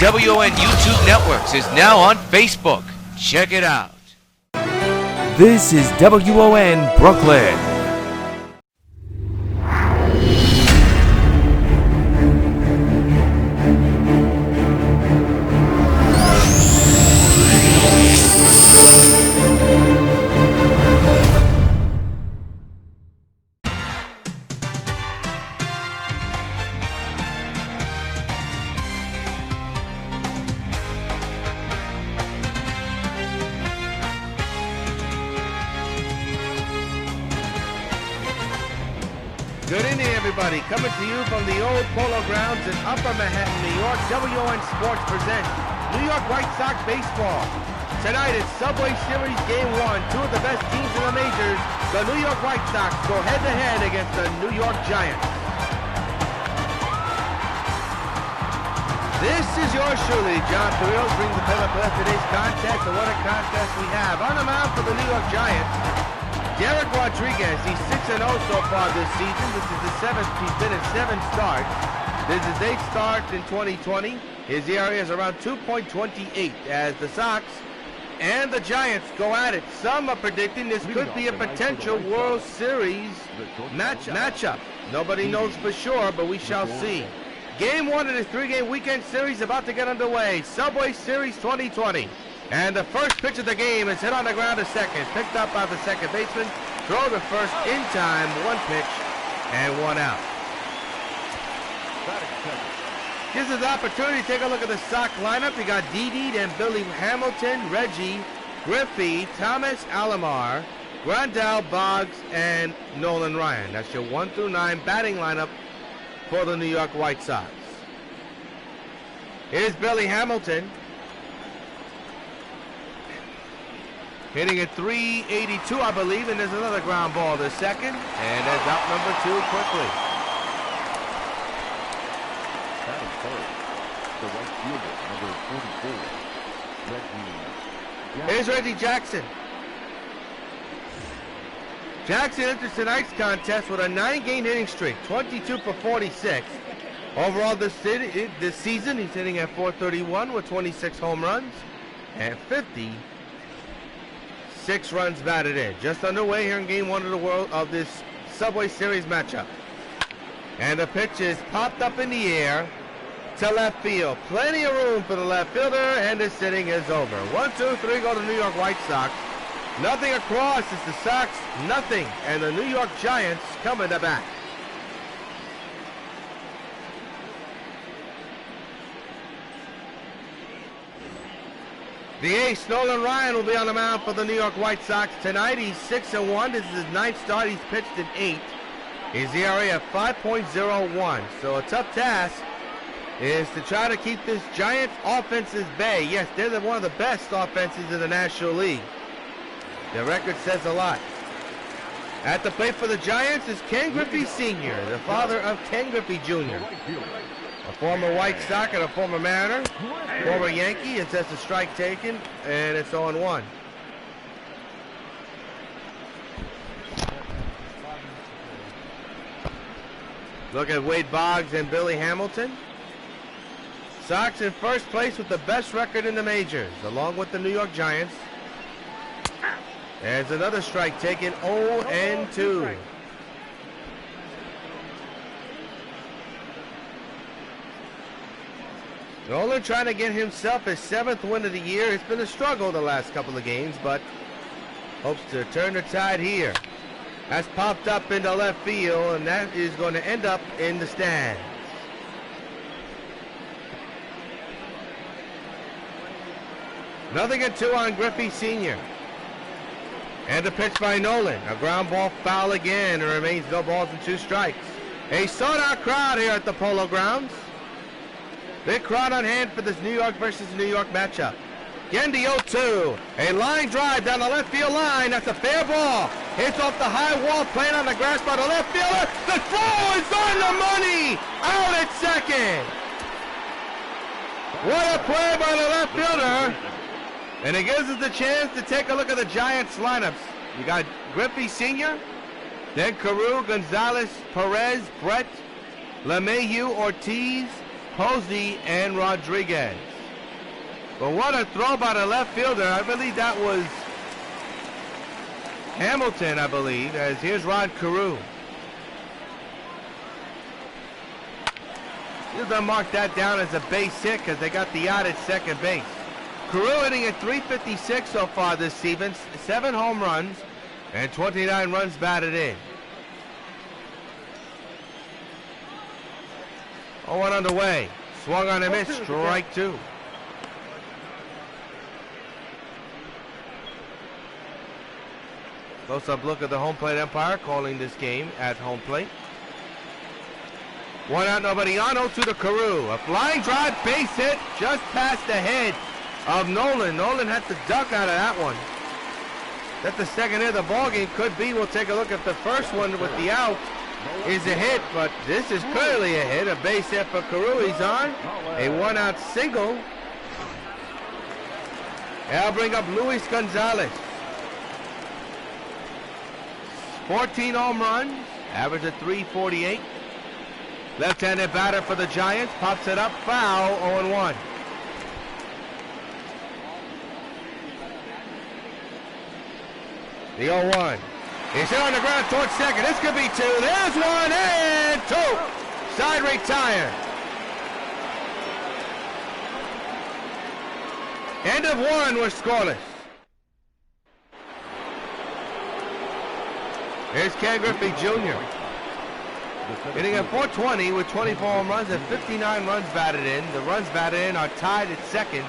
WON YouTube Networks is now on Facebook. Check it out. This is WON Brooklyn. Good evening, everybody. Coming to you from the Old Polo Grounds in Upper Manhattan, New York, WON Sports presents New York White Sox Baseball. Tonight is Subway Series Game 1. Two of the best teams in the majors, the New York White Sox, go head-to-head against the New York Giants. This is yours truly, John Rios, brings the play-by-play of today's contest, and what a contest we have. On the mound for the New York Giants, Derek Rodriguez. He's 6-0 so far this season. This is the seventh. He's been in 7 starts. This is his 8th start in 2020. His ERA is around 2.28 as the Sox and the Giants go at it. Some are predicting this could be a potential World Series matchup. Nobody knows for sure, but we shall see. Game 1 of this 3-game weekend series about to get underway. Subway Series 2020. And the first pitch of the game is hit on the ground to second. Picked up by the second baseman. Throw to first in time. 1 pitch and 1 out. Gives us the opportunity to take a look at the Sox lineup. You got Didi and Billy Hamilton, Reggie, Griffey, Thomas, Alomar, Grande, Boggs, and Nolan Ryan. That's your 1 through 9 batting lineup for the New York White Sox. Here's Billy Hamilton. Hitting at 382, I believe, and there's another ground ball to second, and there's out number 2 quickly. That is third. The right fielder, number 44, Reggie Jackson. Here's Reggie Jackson. Jackson enters tonight's contest with a 9-game hitting streak, 22 for 46. Overall this season, he's hitting at 431 with 26 home runs and 56 runs batted in. Just underway here in Game 1 of this Subway Series matchup. And the pitch is popped up in the air to left field. Plenty of room for the left fielder, and this inning is over. 1, 2, 3 go to New York White Sox. Nothing across. It's the Sox, nothing. And the New York Giants coming to bat. The ace, Nolan Ryan, will be on the mound for the New York White Sox tonight. He's 6-1. This is his 9th start. He's pitched in 8. His ERA at 5.01. So a tough task is to try to keep this Giants offense's bay. Yes, they're one of the best offenses in the National League. Their record says a lot. At the plate for the Giants is Ken Griffey Sr., the father of Ken Griffey Jr., a former White Sox and a former Mariner, former Yankee. It says a strike taken, and it's 0-1. Look at Wade Boggs and Billy Hamilton. Sox in first place with the best record in the majors, along with the New York Giants. There's another strike taken, 0-2. Nolan trying to get himself his 7th win of the year. It's been a struggle the last couple of games, but hopes to turn the tide here. That's popped up into left field, and that is going to end up in the stands. Nothing at 2 on Griffey Sr. And the pitch by Nolan. A ground ball foul again. There remains no balls and 2 strikes. A sold-out crowd here at the Polo Grounds. Big crowd on hand for this New York versus New York matchup. Again, the 0-2. A line drive down the left field line. That's a fair ball. Hits off the high wall, playing on the grass by the left fielder. The throw is on the money. Out at second. What a play by the left fielder. And it gives us the chance to take a look at the Giants lineups. You got Griffey Sr., then Carew, Gonzalez, Perez, Brett, LeMahieu, Ortiz, Posey, and Rodriguez. But what a throw by the left fielder. I believe that was Hamilton, I believe, as here's Rod Carew. He's going to mark that down as a base hit because they got the out at second base. Carew hitting at .356 so far this season, 7 home runs and 29 runs batted in. 0-1 underway. Swung on a miss, strike 2. Close-up look at the home plate umpire calling this game at home plate. 1 out, nobody on. 0-2 to Carew. A flying drive, base hit, just past the head of Nolan. Nolan had to duck out of that one. That's the second hit of the ball game. Could be. We'll take a look at the first one with the out is a hit, but this is clearly a hit. A base hit for Carew. He's on a 1-out single. I'll bring up Luis Gonzalez. 14 home runs, average of .348. Left-handed batter for the Giants, pops it up, foul, 0-1. The 0-1. He's hit on the ground towards second. This could be 2. There's 1 and 2. Side retired. End of 1, we're scoreless. Here's Ken Griffey Jr. hitting at .420 with 24 home runs and 59 runs batted in. The runs batted in are tied at second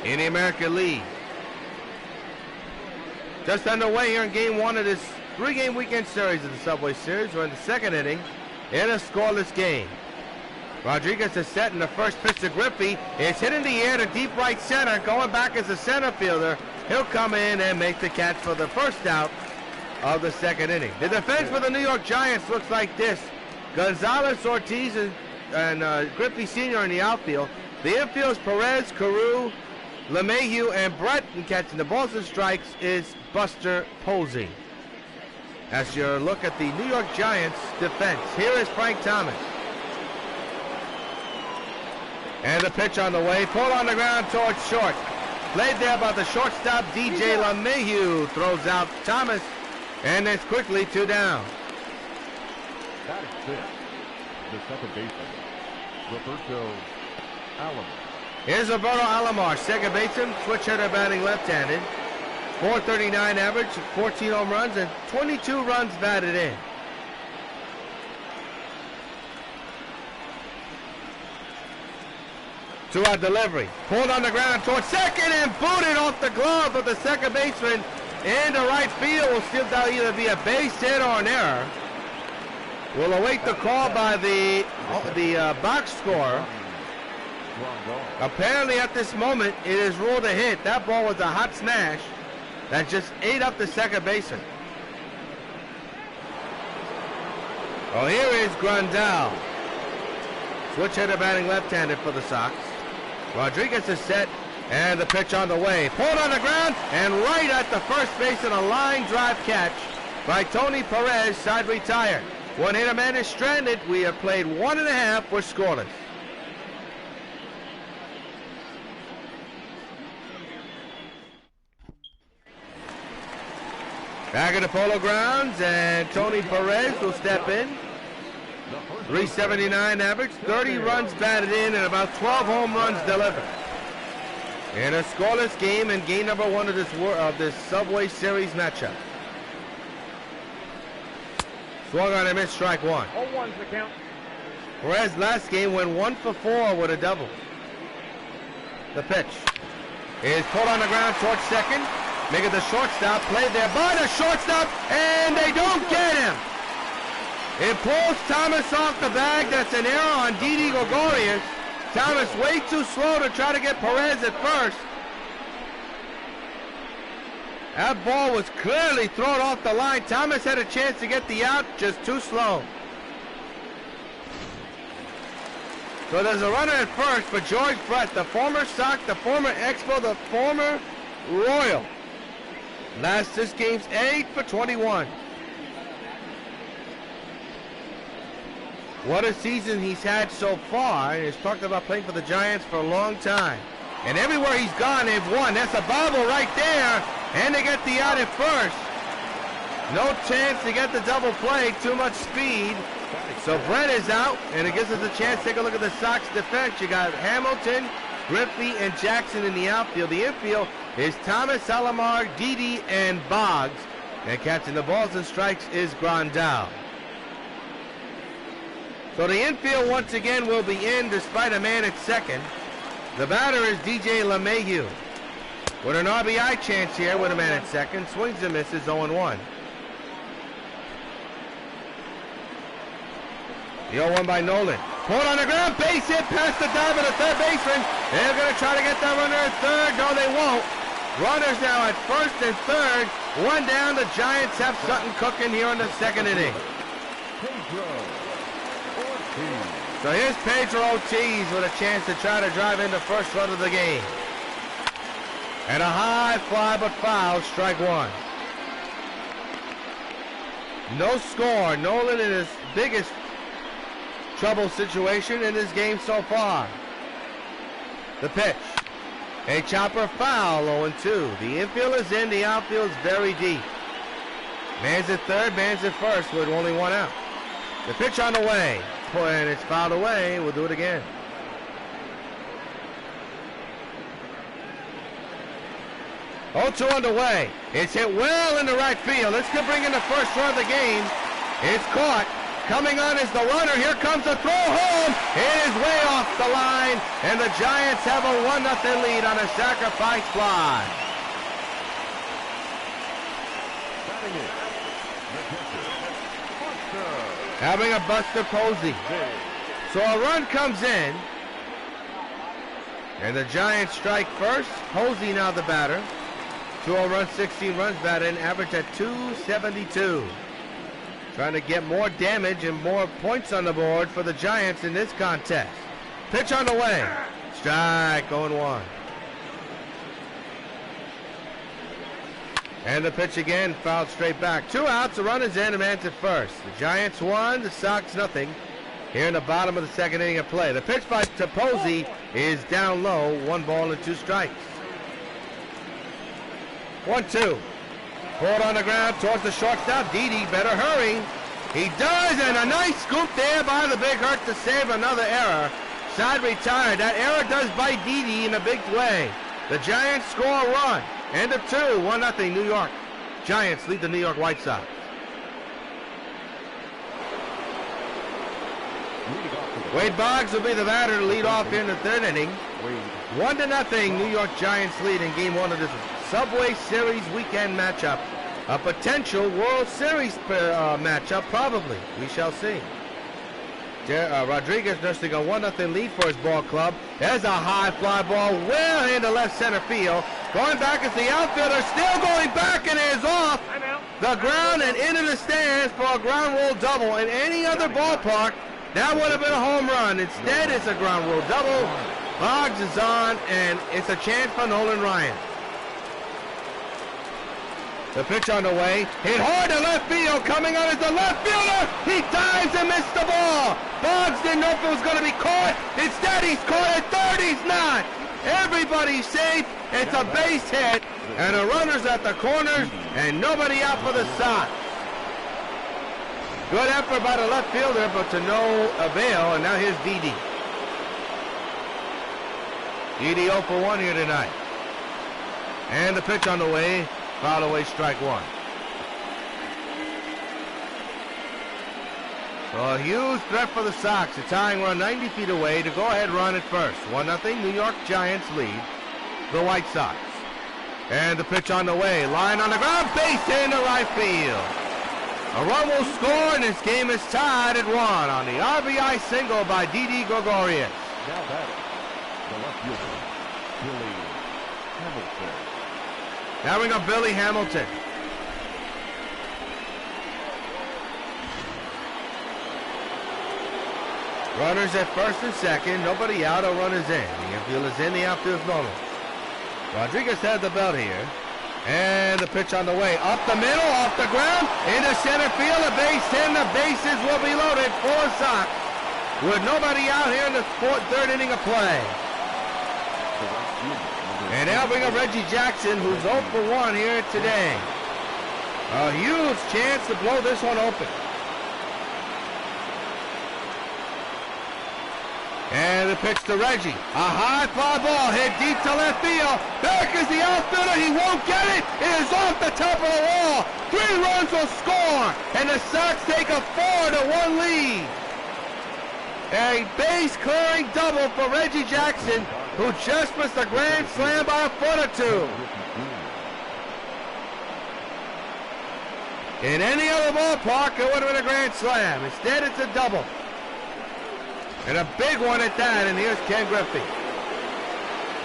in the American League. Just underway here in Game 1 of this 3-game weekend series of the Subway Series. We're in the second inning in a scoreless game. Rodriguez is set in the first pitch to Griffey. It's hit in the air to deep right center. Going back as a center fielder. He'll come in and make the catch for the first out of the second inning. The defense for the New York Giants looks like this. Gonzalez, Ortiz, and Griffey Sr. in the outfield. The infield is Perez, Carew, LeMahieu, and Breton. Catching the balls and strikes is Buster Posey. As you look at the New York Giants defense, here is Frank Thomas. And the pitch on the way, pulled on the ground towards short. Played there by the shortstop, DJ LeMahieu. Throws out Thomas. And it's quickly 2 down. That is fifth. The second baseman, Roberto Alomar. Here's Roberto Alomar, second baseman, switch hitter batting left-handed. .439 average, 14 home runs, and 22 runs batted in. Two-out delivery. Pulled on the ground towards second and booted off the glove of the second baseman. Into right field. We'll see if that'll either be a base hit or an error. We'll await the call by the box score. Apparently at this moment it is ruled a hit. That ball was a hot smash that just ate up the second baseman. Well, here is Grande. Switch hitter batting left-handed for the Sox. Rodriguez is set. And the pitch on the way. Pulled on the ground and right at the first base in a line drive catch by Tony Perez. Side retired. One hitter man is stranded. We have played 1.5. We're scoreless. Back at the Polo Grounds, and Tony Perez will step in. .379 average, 30 runs batted in, and about 12 home runs delivered. In a scoreless game in game number 1 of this Subway Series matchup. Swung on and missed, strike 1. 0-1's the count. Perez last game went 1 for 4 with a double. The pitch is pulled on the ground towards second. Making the shortstop, played there by the shortstop, and they don't get him. It pulls Thomas off the bag. That's an error on Didi Gregorius. Thomas way too slow to try to get Perez at first. That ball was clearly thrown off the line. Thomas had a chance to get the out, just too slow. So there's a runner at first for George Brett, the former Sox, the former Expo, the former Royal. This game's 8 for 21. What a season he's had so far. He's talked about playing for the Giants for a long time. And everywhere he's gone, they've won. That's a bobble right there. And they get the out at first. No chance to get the double play. Too much speed. So Brett is out, and it gives us a chance to take a look at the Sox defense. You got Hamilton, Griffey, and Jackson in the outfield. The infield is Thomas, Alomar, Didi, and Boggs. And catching the balls and strikes is Grande. So the infield once again will be in despite a man at second. The batter is DJ LeMahieu. With an RBI chance here with a man at second. Swings and misses 0-1. The 0-1 by Nolan. Pulled on the ground, base hit past the dive of the third baseman. They're going to try to get that runner at third. No, they won't. Runners now at first and third. One down. The Giants have something cooking here in the second inning. So here's Pedro Ortiz with a chance to try to drive in the first run of the game. And a high fly but foul, strike one. No score. Nolan in his biggest trouble situation in this game so far. The pitch. A chopper foul, 0-2. The infield is in, the outfield is very deep. Man's at third, man's at first with only one out. The pitch on the way. And it's fouled away. We'll do it again. Oh, 2 underway. It's hit well into right field. This could bring in the first run of the game. It's caught. Coming on is the runner. Here comes the throw home. It is way off the line. And the Giants have a 1-0 lead on a sacrifice fly. Having a Buster Posey. So a run comes in. And the Giants strike first. Posey now the batter. 2-0 run, 16 runs batted, average at 272. Trying to get more damage and more points on the board for the Giants in this contest. Pitch on the way. Strike, 0-1. And the pitch again, fouled straight back. 2 outs, the run is in, a man's at first. The Giants won, the Sox nothing. Here in the bottom of the second inning of play. The pitch by Posey is down low, 1 ball and 2 strikes. 1-2. Pulled on the ground towards the shortstop. Didi better hurry. He does, and a nice scoop there by the Big Hurt to save another error. Side retired. That error does bite Didi in a big way. The Giants score a run. End of 2, 1-0 New York. Giants lead the New York White Sox. Wade Boggs will be the batter to lead off in the third inning. 1-0 New York Giants lead in game 1 of this Subway Series weekend matchup. A potential World Series matchup, probably. We shall see. Rodriguez nursing a 1-0 lead for his ball club. There's a high fly ball well into left center field. Going back is the outfielder, still going back, and it is off the ground and into the stands for a ground rule double. In any other ballpark, that would have been a home run. Instead, it's a ground rule double. Boggs is on, and it's a chance for Nolan Ryan. The pitch on the way. Hit hard to left field. Coming on is the left fielder. He dives and missed the ball. Boggs didn't know if it was going to be caught. Instead, he's caught at third. He's not. Everybody's safe. It's a base hit. And the runner's at the corners. And nobody out for the Sox. Good effort by the left fielder, but to no avail. And now here's Didi. Didi 0 for 1 here tonight. And the pitch on the way. Foul away, strike one. So a huge threat for the Sox. A tying run 90 feet away to go ahead run at first. 1-0 New York Giants lead the White Sox. And the pitch on the way. Line on the ground, base hit into right field. A run will score, and this game is tied at 1 on the RBI single by Didi Gregorius. Now batting, the left fielder, Billy Hamilton. Now we got Billy Hamilton. Runners at first and second. Nobody out. A runner's in. The infield is in. The outfield is normal. Rodriguez had the belt here. And the pitch on the way. Up the middle, off the ground, into center field. A base hit. The bases will be loaded for Sox. With nobody out here in the third inning of play. And now bring up Reggie Jackson, who's 0 for 1 here today. A huge chance to blow this one open. And the pitch to Reggie. A high fly ball hit deep to left field. Back is the outfielder. He won't get it. It is off the top of the wall. 3 runs will score. And the Sox take a 4-1 lead. A base clearing double for Reggie Jackson, who just missed a grand slam by a foot or two. In any other ballpark, it would have been a grand slam. Instead, it's a double. And a big one at that, and here's Ken Griffey.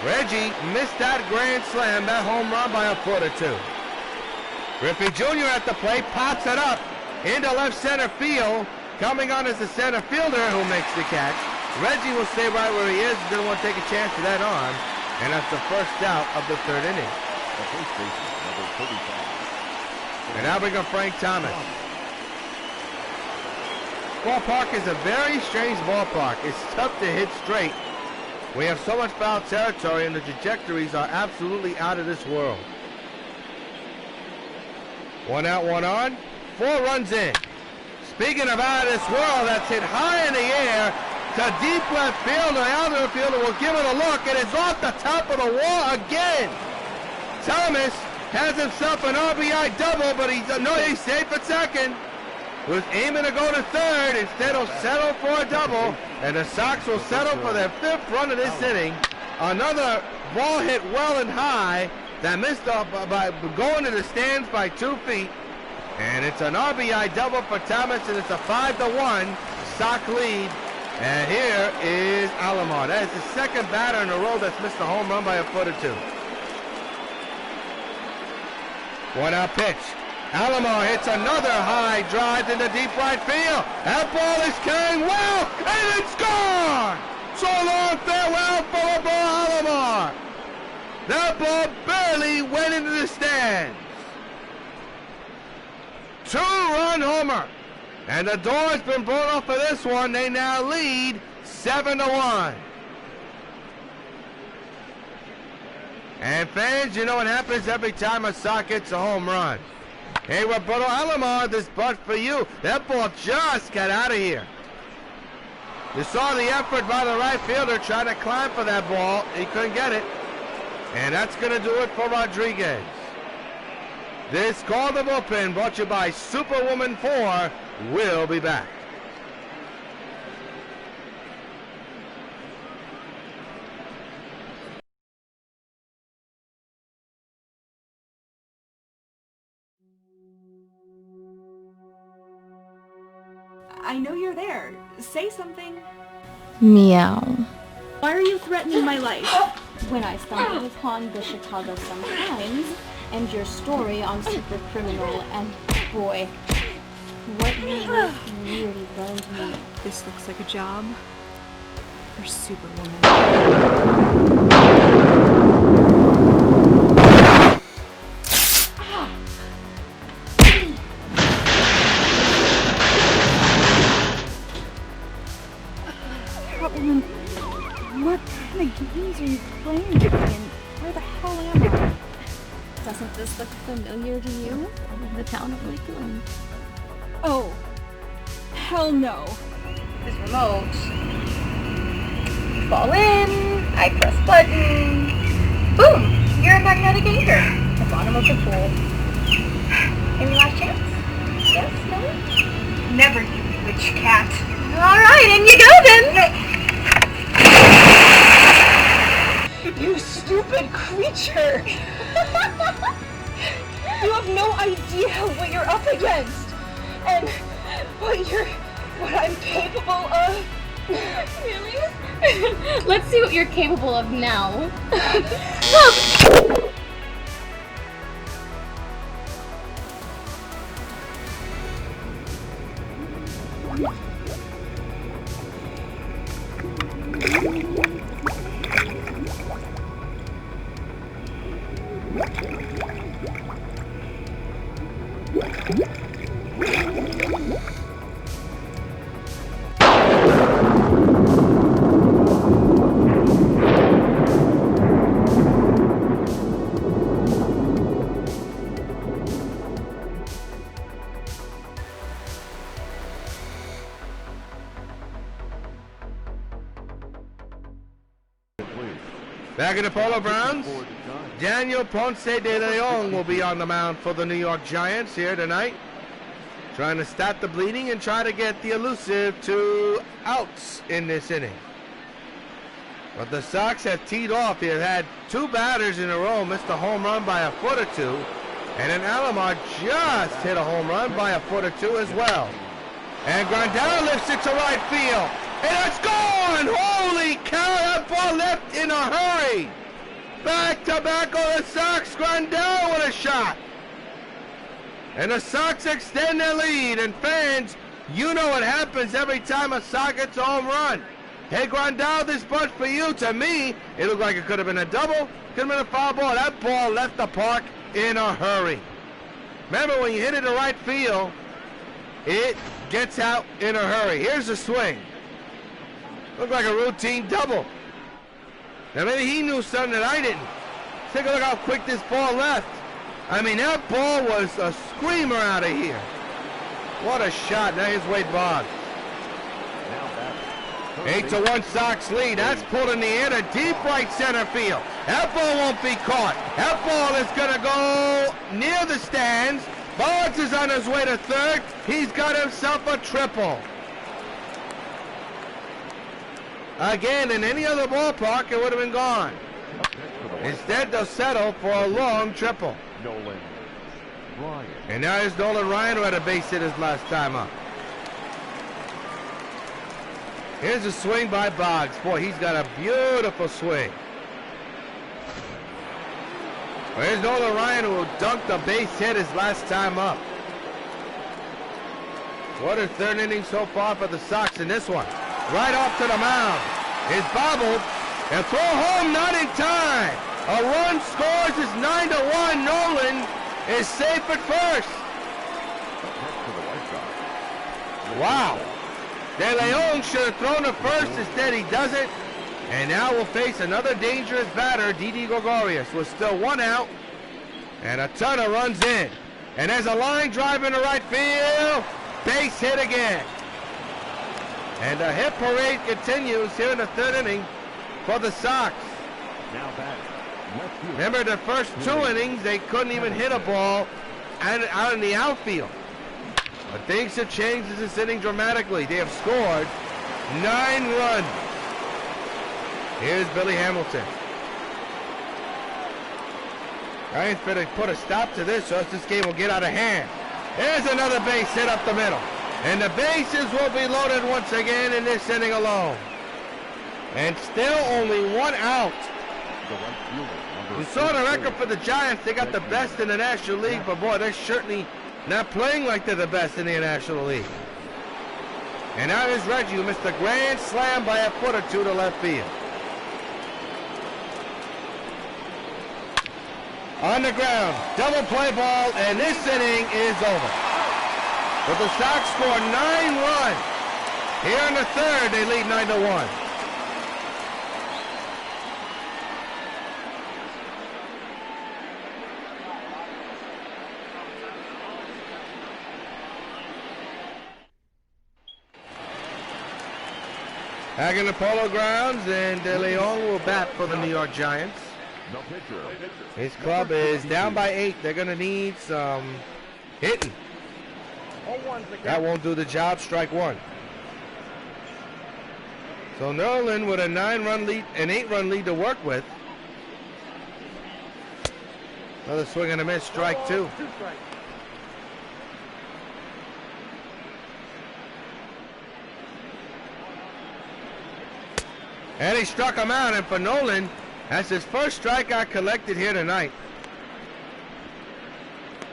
Reggie missed that grand slam, that home run by a foot or two. Griffey Jr. at the plate, pops it up into left center field. Coming on as the center fielder who makes the catch. Reggie will stay right where he is. Didn't want to take a chance with that arm. And that's the first out of the 3rd inning. The first baseman, number 35. And now bring up Frank Thomas. Ballpark is a very strange ballpark. It's tough to hit straight. We have so much foul territory and the trajectories are absolutely out of this world. 1 out, 1 on. 4 runs in. Speaking of out of this world, that's hit high in the air to deep left field. The outfielder will give it a look, and it's off the top of the wall again. Thomas has himself an RBI double, but he's safe at second. Was aiming to go to 3rd. Instead, he'll settle for a double, and the Sox will settle for their 5th run of this inning. Another ball hit well and high that missed by going to the stands by 2 feet. And it's an RBI double for Thomas, and it's a 5-1 Sox lead. And here is Alomar. That is the 2nd batter in a row that's missed a home run by a foot or two. 1 out pitch. Alomar hits another high drive in the deep right field. That ball is carrying well, and it's gone! So long, farewell, for Alomar. That ball barely went into the stands. 2-run homer. And the door has been blown off for this one. They now lead 7-1. And fans, you know what happens every time a Sox gets a home run. Hey, Roberto Alomar, this butt for you. That ball just got out of here. You saw the effort by the right fielder trying to climb for that ball. He couldn't get it. And that's going to do it for Rodriguez. This Call the Bullpen brought to you by Superwoman 4. We'll be back. I know you're there. Say something. Meow. Why are you threatening my life? When I stumbled upon the Chicago Sun-Times and your story on Super Criminal, and boy, what you wrote really burned me. This looks like a job for Superwoman. Catwoman, what kind of games are you playing with me, and where the hell am I? Doesn't this look familiar to you? The town of Lakeland. Oh, hell no. This remote. Fall in, I press button. Boom! You're a magnetic anchor at the bottom of the pool. Any last chance? Yes? No? Never, you witch cat. Alright, in you go then! You stupid creature! You have no idea what you're up against! And what I'm capable of. Really? Let's see what you're capable of now. Back in the Polo Grounds, Daniel Ponce de Leon will be on the mound for the New York Giants here tonight. Trying to stop the bleeding and try to get the elusive 2 outs in this inning. But the Sox have teed off. They have had 2 batters in a row missed a home run by a foot or 2. And then Alomar just hit a home run by a foot or 2 as well. And Grande lifts it to right field. And it's gone! Holy cow, that ball left in a hurry. Back to back on the Sox. Grande with a shot. And the Sox extend their lead. And fans, you know what happens every time a Sox gets a home run. Hey, Grande, this bunch for you. To me, it looked like it could have been a double, could have been a foul ball. That ball left the park in a hurry. Remember, when you hit it to right field, it gets out in a hurry. Here's the swing. Looked like a routine double. Now, maybe he knew something that I didn't. Take a look how quick this ball left. I mean, that ball was a screamer out of here. What a shot. Now here's Wade Boggs. 8-1 Sox lead. That's pulled in the air to deep right center field. That ball won't be caught. That ball is going to go near the stands. Boggs is on his way to third. He's got himself a triple. Again, in any other ballpark, it would have been gone. Instead, they'll settle for a long triple. Nolan. And now here's Nolan Ryan, who had a base hit his last time up. Here's a swing by Boggs. Boy, he's got a beautiful swing. Well, here's Nolan Ryan, who dunked a base hit his last time up. What a third inning so far for the Sox in this one. Right off to the mound. It's bobbled. And throw home, not in time. A run scores. It's 9-1. Nolan is safe at first. Wow. De Leon should have thrown to first. Instead, he doesn't. And now we'll face another dangerous batter, Didi Gregorius, with still 1 out. And a ton of runs in. And there's a line drive into right field. Base hit again. And the hit parade continues here in the third inning for the Sox. Now back. Remember, the first 2 innings, they couldn't even hit a ball out in the outfield. But things have changed in this inning dramatically. They have scored 9 runs. Here's Billy Hamilton. Giants better put a stop to this, or else this game will get out of hand. There's another base hit up the middle. And the bases will be loaded once again in this inning alone. And still only 1 out. You saw the record for the Giants. They got the best in the National League, but boy, they're certainly not playing like they're the best in the National League. And now here's Reggie, who missed a grand slam by a foot or 2 to left field. On the ground, double play ball, and this inning is over. But the Sox score 9 runs. Here in the third, they lead 9-1. Back in the Polo Grounds, and De Leon will bat for the New York Giants. His club is down by 8. They're going to need some hitting. That won't do the job. Strike 1. So Nolan with a 9-run lead, an 8-run lead to work with. Another swing and a miss. Strike 2. And he struck him out, and for Nolan, that's his first strikeout collected here tonight.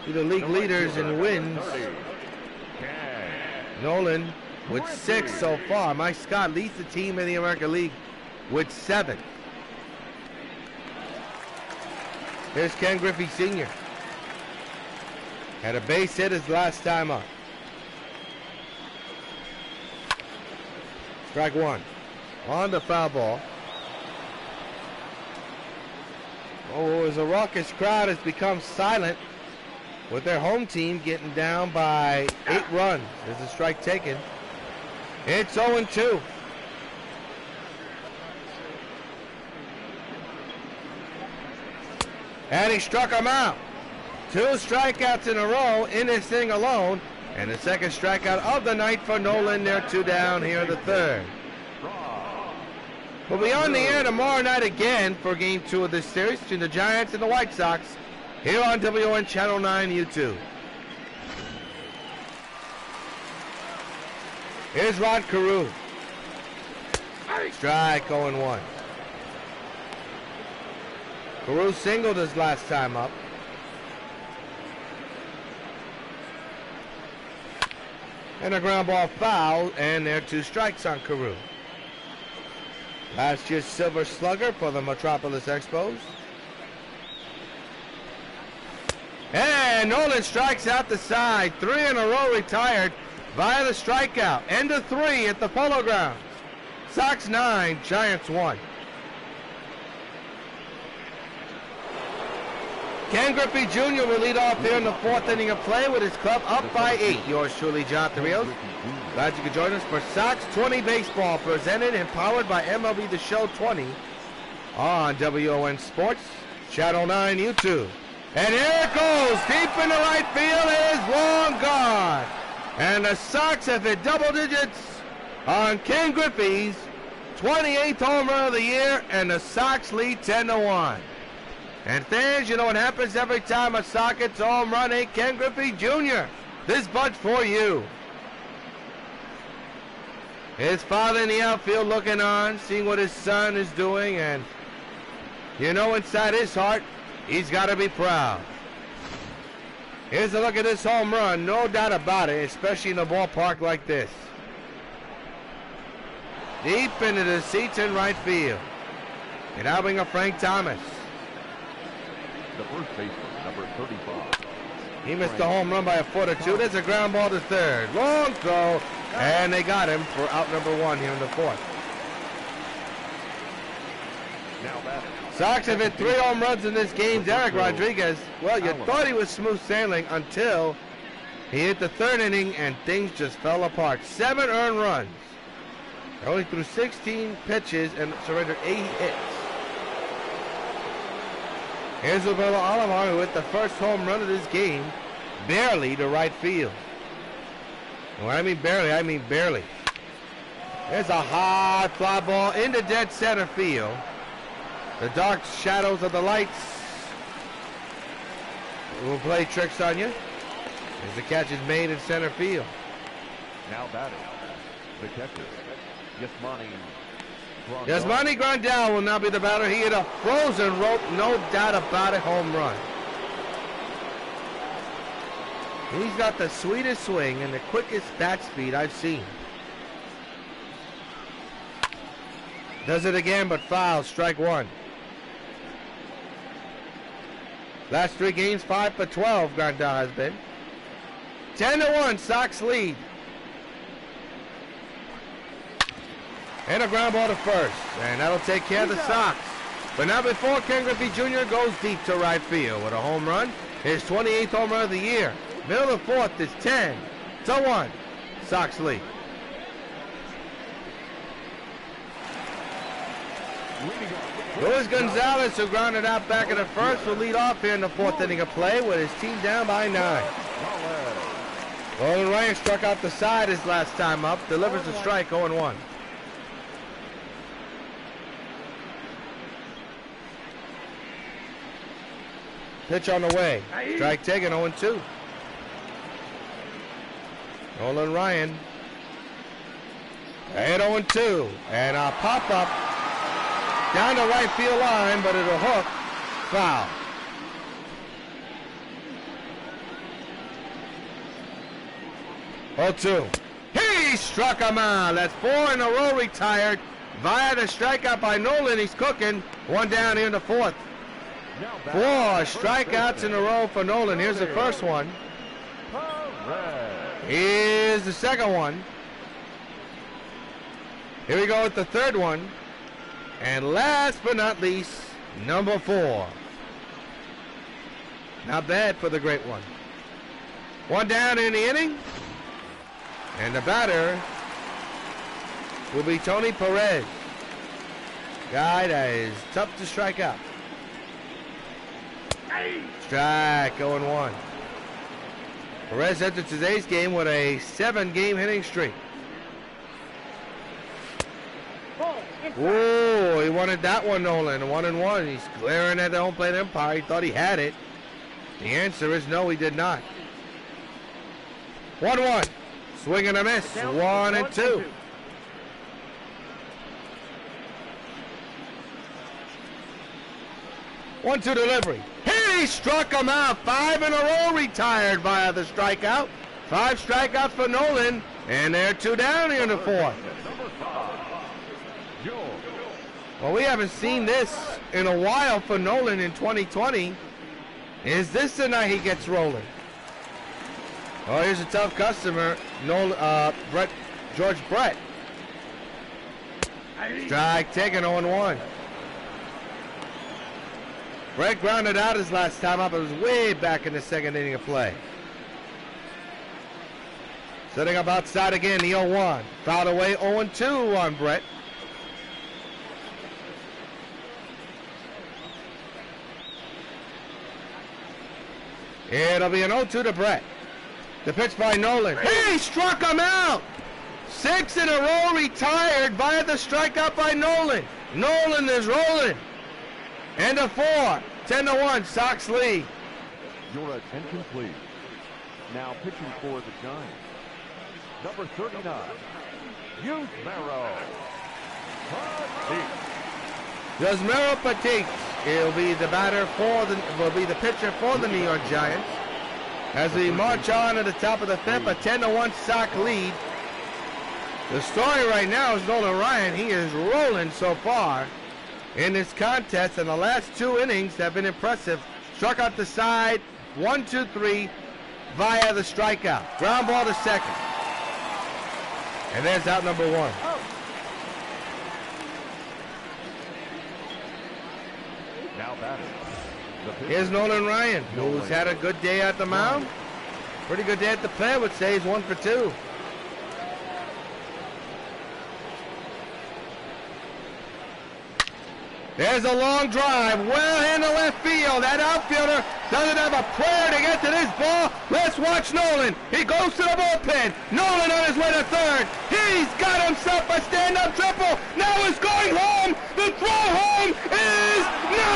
To the league leaders in wins. Nolan with 6 so far. Mike Scott leads the team in the American League with 7. Here's Ken Griffey Sr. Had a base hit his last time up. Strike 1. On the foul ball. Oh, as a raucous crowd has become silent with their home team getting down by 8 runs. There's a strike taken. It's 0-2. And he struck him out. 2 strikeouts in a row in this thing alone. And the second strikeout of the night for Nolan. They're 2 down here in the third. We'll be on the air tomorrow night again for Game 2 of this series between the Giants and the White Sox here on WON Channel 9 YouTube. Here's Rod Carew. Strike 0-1. Carew singled his last time up. And a ground ball foul, and there are 2 strikes on Carew. Last year's Silver Slugger for the Metropolis Expos. And Nolan strikes out the side. 3 in a row retired via the strikeout. End of 3 at the Polo Grounds. Sox 9, Giants 1. Ken Griffey Jr. will lead off here in the 4th inning of play with his club up by 8. Yours truly, John Rios. Glad you could join us for Sox 20 Baseball, presented and powered by MLB The Show 20 on WON Sports, Channel 9 YouTube. And here it goes, deep in the right field, it is long gone. And the Sox have hit double digits on Ken Griffey's 28th home run of the year, and the Sox lead 10-1. And fans, you know what happens every time a Sox hits a home run, ain't Ken Griffey Jr. This bunch for you. His father in the outfield looking on, seeing what his son is doing, and you know inside his heart, he's got to be proud. Here's a look at this home run, no doubt about it, especially in a ballpark like this. Deep into the seats in right field. And now bring up Frank Thomas. The first baseman, number 35. He missed the home run by a foot or 2. There's a ground ball to third. Long throw, and they got him for out number 1 here in the 4th. Now batting. Sox have hit 3 home runs in this game. Derek Rodriguez, well, you thought he was smooth sailing until he hit the 3rd inning and things just fell apart. 7 earned runs. They only threw 16 pitches and surrendered 8 hits. Here's Alomar, who hit the first home run of this game, barely to right field. And when I mean barely, I mean barely. There's a hard fly ball into dead center field. The dark shadows of the lights will play tricks on you as the catch is made in center field. Now batting. The catcher, Yasmani Grande will now be the batter. He hit a frozen rope, no doubt about it, home run. He's got the sweetest swing and the quickest bat speed I've seen. Does it again, but foul, strike 1. Last 3 games, 5 for 12, Grande has been. 10-1, Sox lead. And a ground ball to first, and that'll take care of the Sox. But now before Ken Griffey Jr. goes deep to right field with a home run, his 28th home run of the year. Middle of the 4th is 10-1, Sox lead. Luis Gonzalez, who grounded out back in the 1st, will lead off here in the 4th inning of play with his team down by 9. Nolan Ryan struck out the side his last time up, delivers a strike 0-1. Pitch on the way. Strike taken, 0-2. Nolan Ryan. Hit 0-2. And a pop-up down the right field line, but it'll hook. Foul. He struck him out. That's 4 in a row retired via the strikeout by Nolan. He's cooking. 1 down here in the 4th. 4 strikeouts in a row for Nolan. Here's the first one. Here's the second one. Here we go with the third one. And last but not least, number 4. Not bad for the great one. 1 down in the inning. And the batter will be Tony Perez. Guy that is tough to strike out. Strike, 0-1. Perez entered today's game with a 7-game hitting streak. Ooh, he wanted that one, Nolan. 1-1. He's glaring at the home plate umpire. He thought he had it. The answer is no, he did not. 1-1. Swing and a miss. 1-2. 1-2 delivery. He struck him out. 5 in a row retired via the strikeout. 5 strikeouts for Nolan. And they're 2 down here in the 4th. Well, we haven't seen this in a while for Nolan in 2020. Is this the night he gets rolling? Oh, here's a tough customer. George Brett. Strike taken, 0-1. Brett grounded out his last time up. It was way back in the 2nd inning of play. Setting up outside again, the 0-1. Fouled away, 0-2 on Brett. It'll be an 0-2 to Brett. The pitch by Nolan. He struck him out! 6 in a row retired via the strikeout by Nolan. Nolan is rolling. And a 4. 10-1, Sox lead. Your attention, please. Now pitching for the Giants. Number 39, Melo. Melo Petit. He'll be the pitcher for the New York Giants. As we march on to the top of the 5th, a 10-1 Sox lead. The story right now is Nolan Ryan. He is rolling so far in this contest, and the last 2 innings have been impressive. Struck out the side, 1-2-3 via the strikeout. Ground ball to second. And there's out number 1. Now batting. Here's Nolan Ryan, who's had a good day at the mound. Pretty good day at the plate, I would say. He's 1 for 2. There's a long drive, well into left field. That outfielder doesn't have a prayer to get to this ball. Let's watch Nolan. He goes to the bullpen. Nolan on his way to 3rd. He's got himself a stand-up triple. Now he's going home. The throw home is no.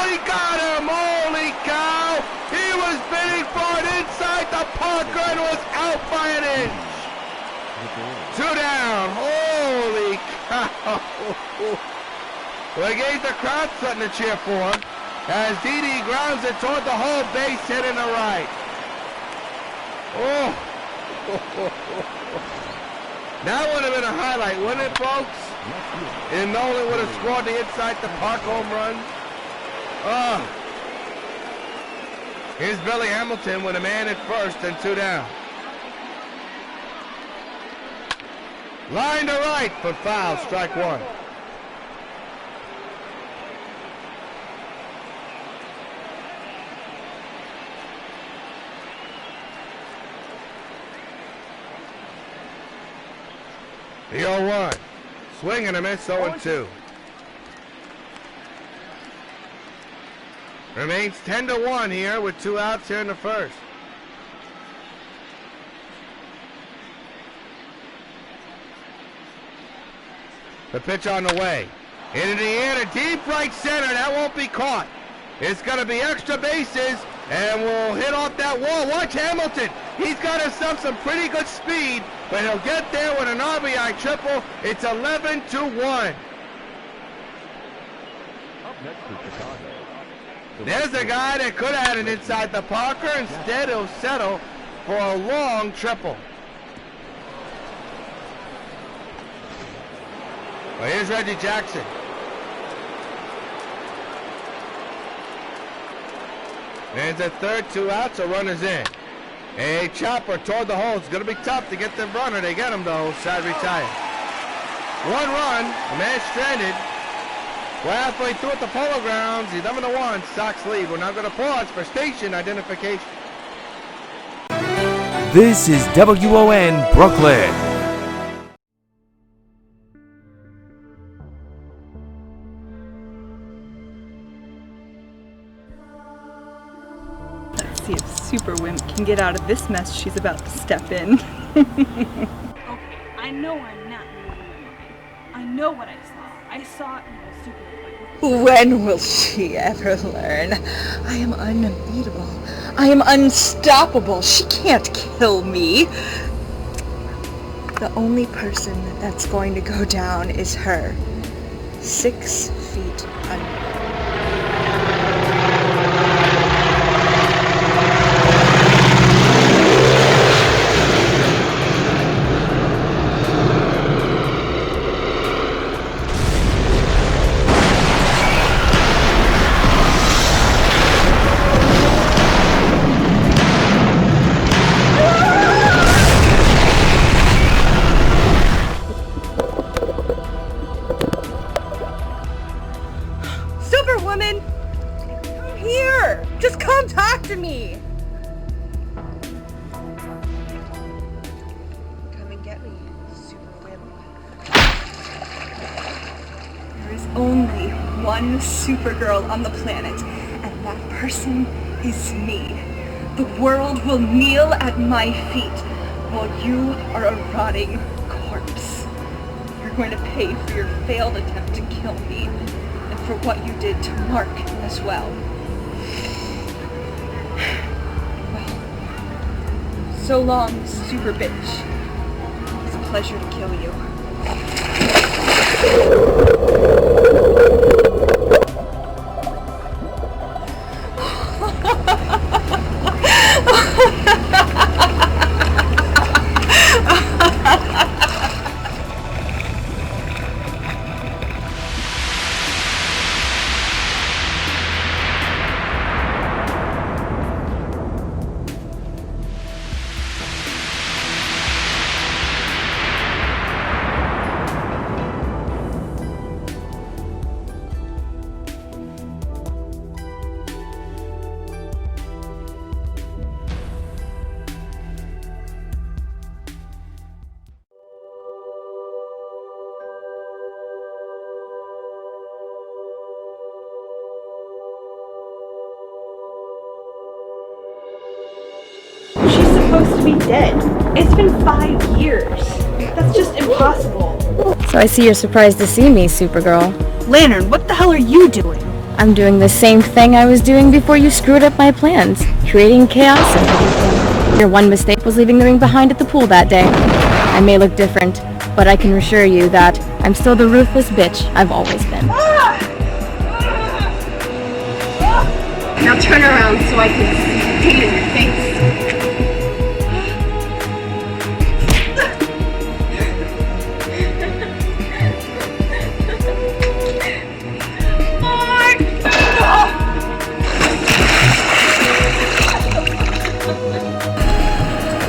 He got him. Holy cow. He was bidding for it inside the Parker and was out by an inch. 2 down. Holy cow. Well, he gave the crowd something to cheer for as Didi grounds it toward the whole base hit in the right. Oh. That would have been a highlight, wouldn't it, folks? And Nolan would have scored the inside the park home run. Oh. Here's Billy Hamilton with a man at first and 2 down. Line to right for foul, strike 1. The 0-1. Swing and a miss, 0-2. Remains 10-1 here with 2 outs here in the 1st. The pitch on the way. Into the air to deep right center. That won't be caught. It's going to be extra bases, and we'll hit off that wall. Watch Hamilton. He's got himself some pretty good speed, but he'll get there with an RBI triple. It's 11-1. There's a guy that could have had it inside the Parker. Instead, he'll settle for a long triple. Well, here's Reggie Jackson. There's a 3rd, 2 outs, a runner's in. A chopper toward the hole. It's going to be tough to get the runner. They get him, though. Side retired. 1 run. A man stranded. We're halfway through at the Polo Grounds. 11-1. Sox lead. We're now going to pause for station identification. This is WON Brooklyn. see if Super Wimp can get out of this mess she's about to step in. Okay, I know I'm not moving my mind. I know what I saw. I saw Super Wimp. When will she ever learn? I am unbeatable. I am unstoppable. She can't kill me. The only person that's going to go down is her. 6 feet under. Superwoman! Come here! Just come talk to me! Come and get me, Superwoman. There is only one Supergirl on the planet, and that person is me. The world will kneel at my feet while you are a rotting corpse. You're going to pay for your failed attempt to kill me. For what you did to Mark as well. Well, so long, super bitch. It's a pleasure to kill you. Supposed to be dead. It's been 5 years. That's just impossible. So I see you're surprised to see me, Supergirl. Lantern, what the hell are you doing? I'm doing the same thing I was doing before you screwed up my plans, creating chaos and everything. Your one mistake was leaving the ring behind at the pool that day. I may look different, but I can assure you that I'm still the ruthless bitch I've always been. Now turn around so I can see it in your face.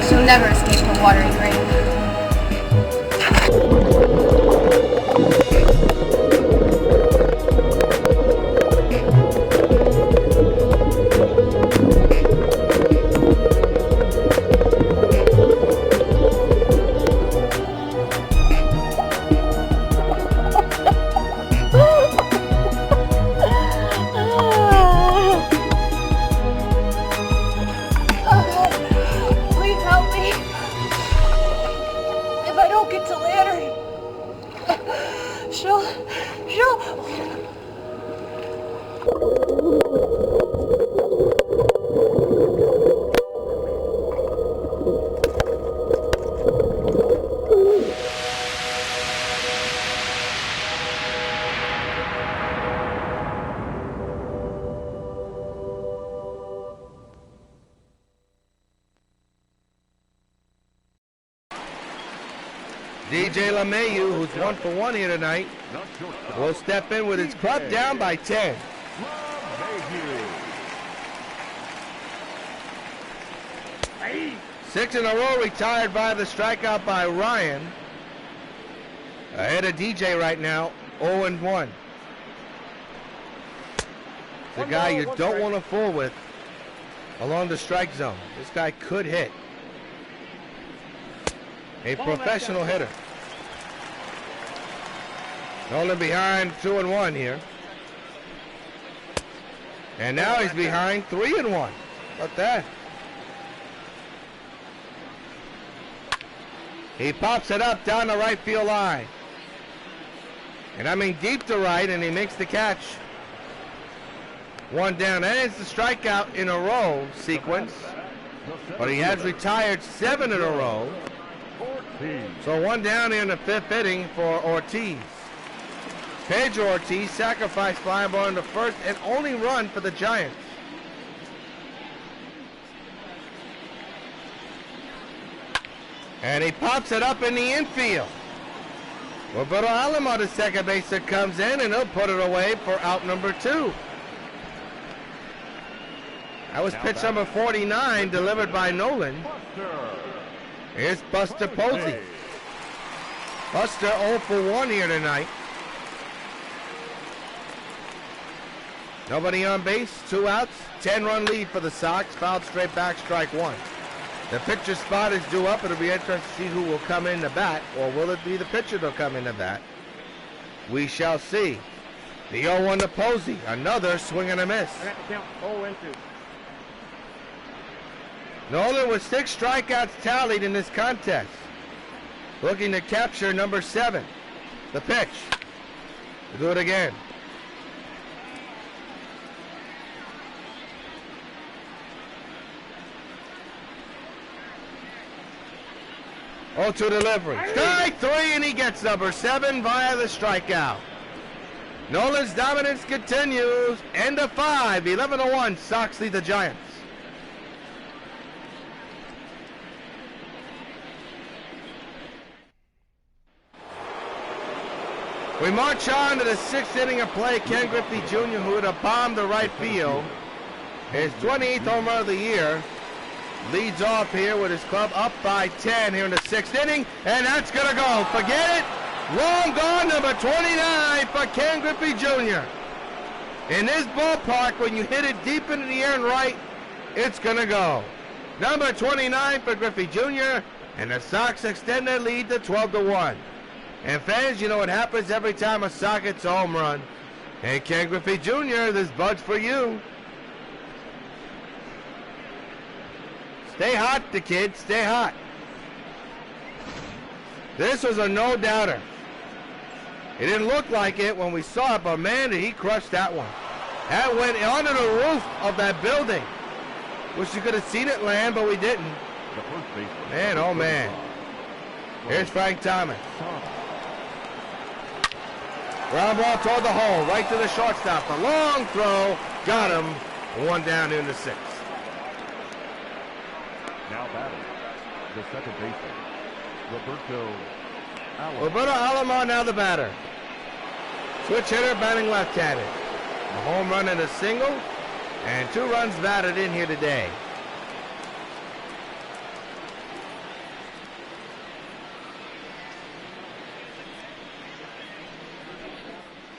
She'll never escape her watery grave. DJ LeMahieu, who's 1 for 1 here tonight, will step in with his club down by 10. 6 in a row retired by the strikeout by Ryan. Ahead of DJ right now, 0-1. The guy you don't want to fool with along the strike zone. This guy could hit. A professional hitter. Nolan behind 2-1 here. And now he's behind 3-1. What that? He pops it up down the right field line. And I mean deep to right, and he makes the catch. One down. That is the strikeout in a row sequence. But he has retired 7 in a row. So one down here in the 5th inning for Ortiz. Pedro Ortiz sacrificed fly ball in the first and only run for the Giants. And he pops it up in the infield. Roberto Alomar, the second baseman, comes in and he'll put it away for out number 2. That was pitch number 49, delivered by Nolan. Here's Buster Posey. Buster 0 for 1 here tonight. Nobody on base, 2 outs, 10-run lead for the Sox. Fouled straight back, strike 1. The pitcher spot is due up. It'll be interesting to see who will come in the bat, or will it be the pitcher that'll come in the bat? We shall see. The 0-1 to Posey, another swing and a miss. Nolan with 6 strikeouts tallied in this contest. Looking to capture number 7. The pitch. We'll do it again. Oh, to delivery. Strike 3, and he gets number 7 via the strikeout. Nolan's dominance continues. End of 5, 11-1. Sox lead the Giants. We march on to the 6th inning of play. Ken Griffey Jr., who would have bombed the right field, his 28th home run of the year, leads off here with his club up by 10 here in the 6th inning, and that's going to go. Forget it. Long gone, number 29 for Ken Griffey Jr. In this ballpark, when you hit it deep into the air and right, it's going to go. Number 29 for Griffey Jr., and the Sox extend their lead to 12-1. And fans, you know what happens every time a Sox hits a home run. Hey, Ken Griffey Jr., this bud's for you. Stay hot, the kid. Stay hot. This was a no-doubter. It didn't look like it when we saw it, but man, did he crush that one. That went onto the roof of that building. Wish you could have seen it land, but we didn't. Man, oh man. Here's Frank Thomas. Ground ball toward the hole, right to the shortstop. A long throw, got him. 1 down in the 6th. Now batting, the second baseman, Roberto Alomar now the batter. Switch hitter batting left-handed. A home run and a single, and 2 runs batted in here today.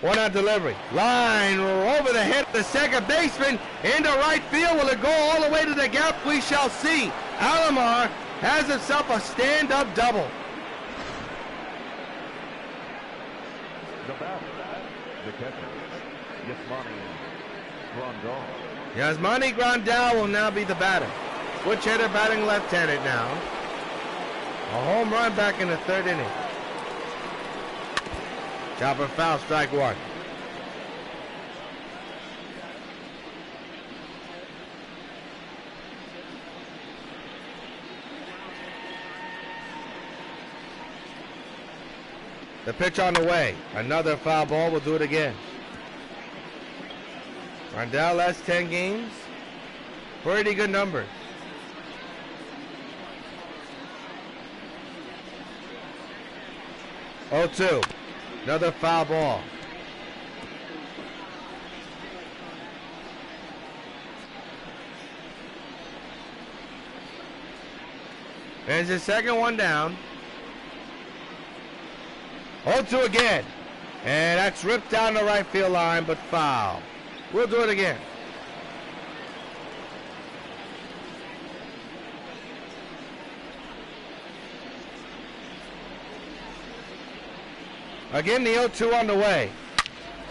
One out delivery. Line over the head of the second baseman into right field. Will it go all the way to the gap? We shall see. Alomar has himself a stand-up double. the batter, the catcher, Grande. Yasmani Grande will now be the batter. Switch hitter batting left-handed now. A home run back in the 3rd inning. Chopper foul, strike 1. The pitch on the way. Another foul ball. We'll do it again. Rondell last 10 games. Pretty good numbers. Oh, 2. Another foul ball. There's his second one down. 0-2 again. And that's ripped down the right field line, but foul. We'll do it again. Again, the 0-2 on the way.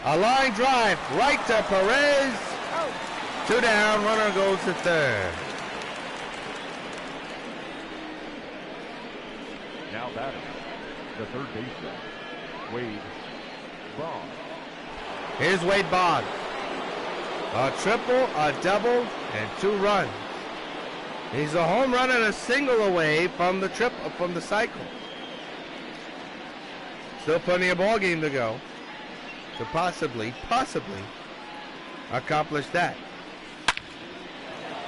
A line drive right to Perez. 2 down, runner goes to third. Now batting, the third baseman, Wade Boggs. Here's Wade Boggs. A triple, a double, and 2 runs. He's a home run and a single away from the cycle. Still plenty of ball game to go to possibly accomplish that.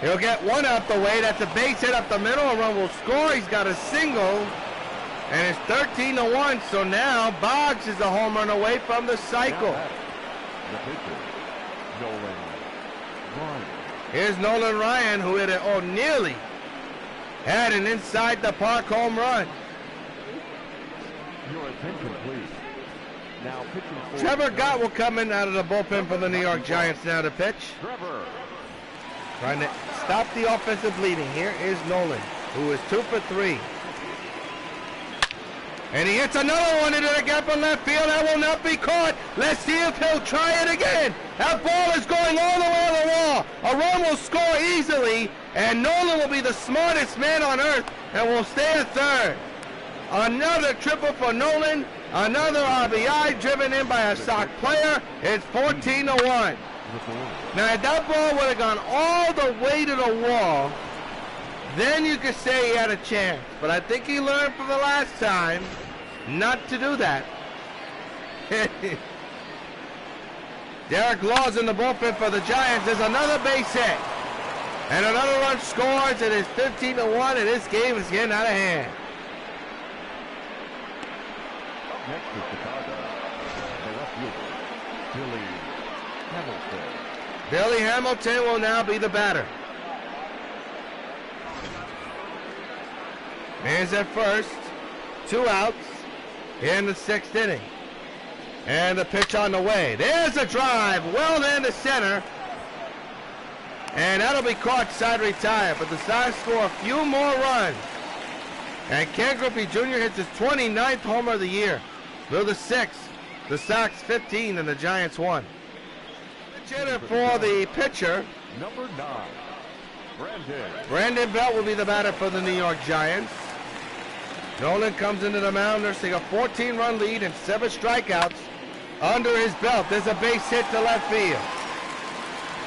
He'll get 1 out the way. That's a base hit up the middle. A run will score. He's got a single, and it's 13-1. So now Boggs is a home run away from the cycle. The pitcher, Nolan Ryan. Here's Nolan Ryan, who nearly had an inside the park home run. Your attention, please. Now pitching for Trevor Gott will come in out of the bullpen for the New York Giants now to pitch. Trevor. Trying to stop the offensive bleeding. Here is Nolan, who is 2 for 3. And he hits another one into the gap in left field. That will not be caught. Let's see if he'll try it again. That ball is going all the way to the wall. A run will score easily, and Nolan will be the smartest man on earth and will stay at third. Another triple for Nolan. Another RBI driven in by a Sox player. It's 14-1. Now, if that ball would have gone all the way to the wall, then you could say he had a chance. But I think he learned from the last time not to do that. Derek Law's in the bullpen for the Giants. There's another base hit. And another run scores. It is 15-1, and this game is getting out of hand. Up next is Chicago. The left fielder, Billy Hamilton. Billy Hamilton will now be the batter. Man's at first. 2 outs in the 6th inning. And the pitch on the way. There's a drive. Well into center. And that'll be caught side retire. But the Sox score a few more runs. And Ken Griffey Jr. hits his 29th homer of the year. They're the 6th. The Sox 15 and the Giants 1. Pitch hitter for the pitcher. Number 9, Grande. Brandon Belt will be the batter for the New York Giants. Nolan comes into the mound nursing a 14-run lead and 7 strikeouts under his belt. There's a base hit to left field.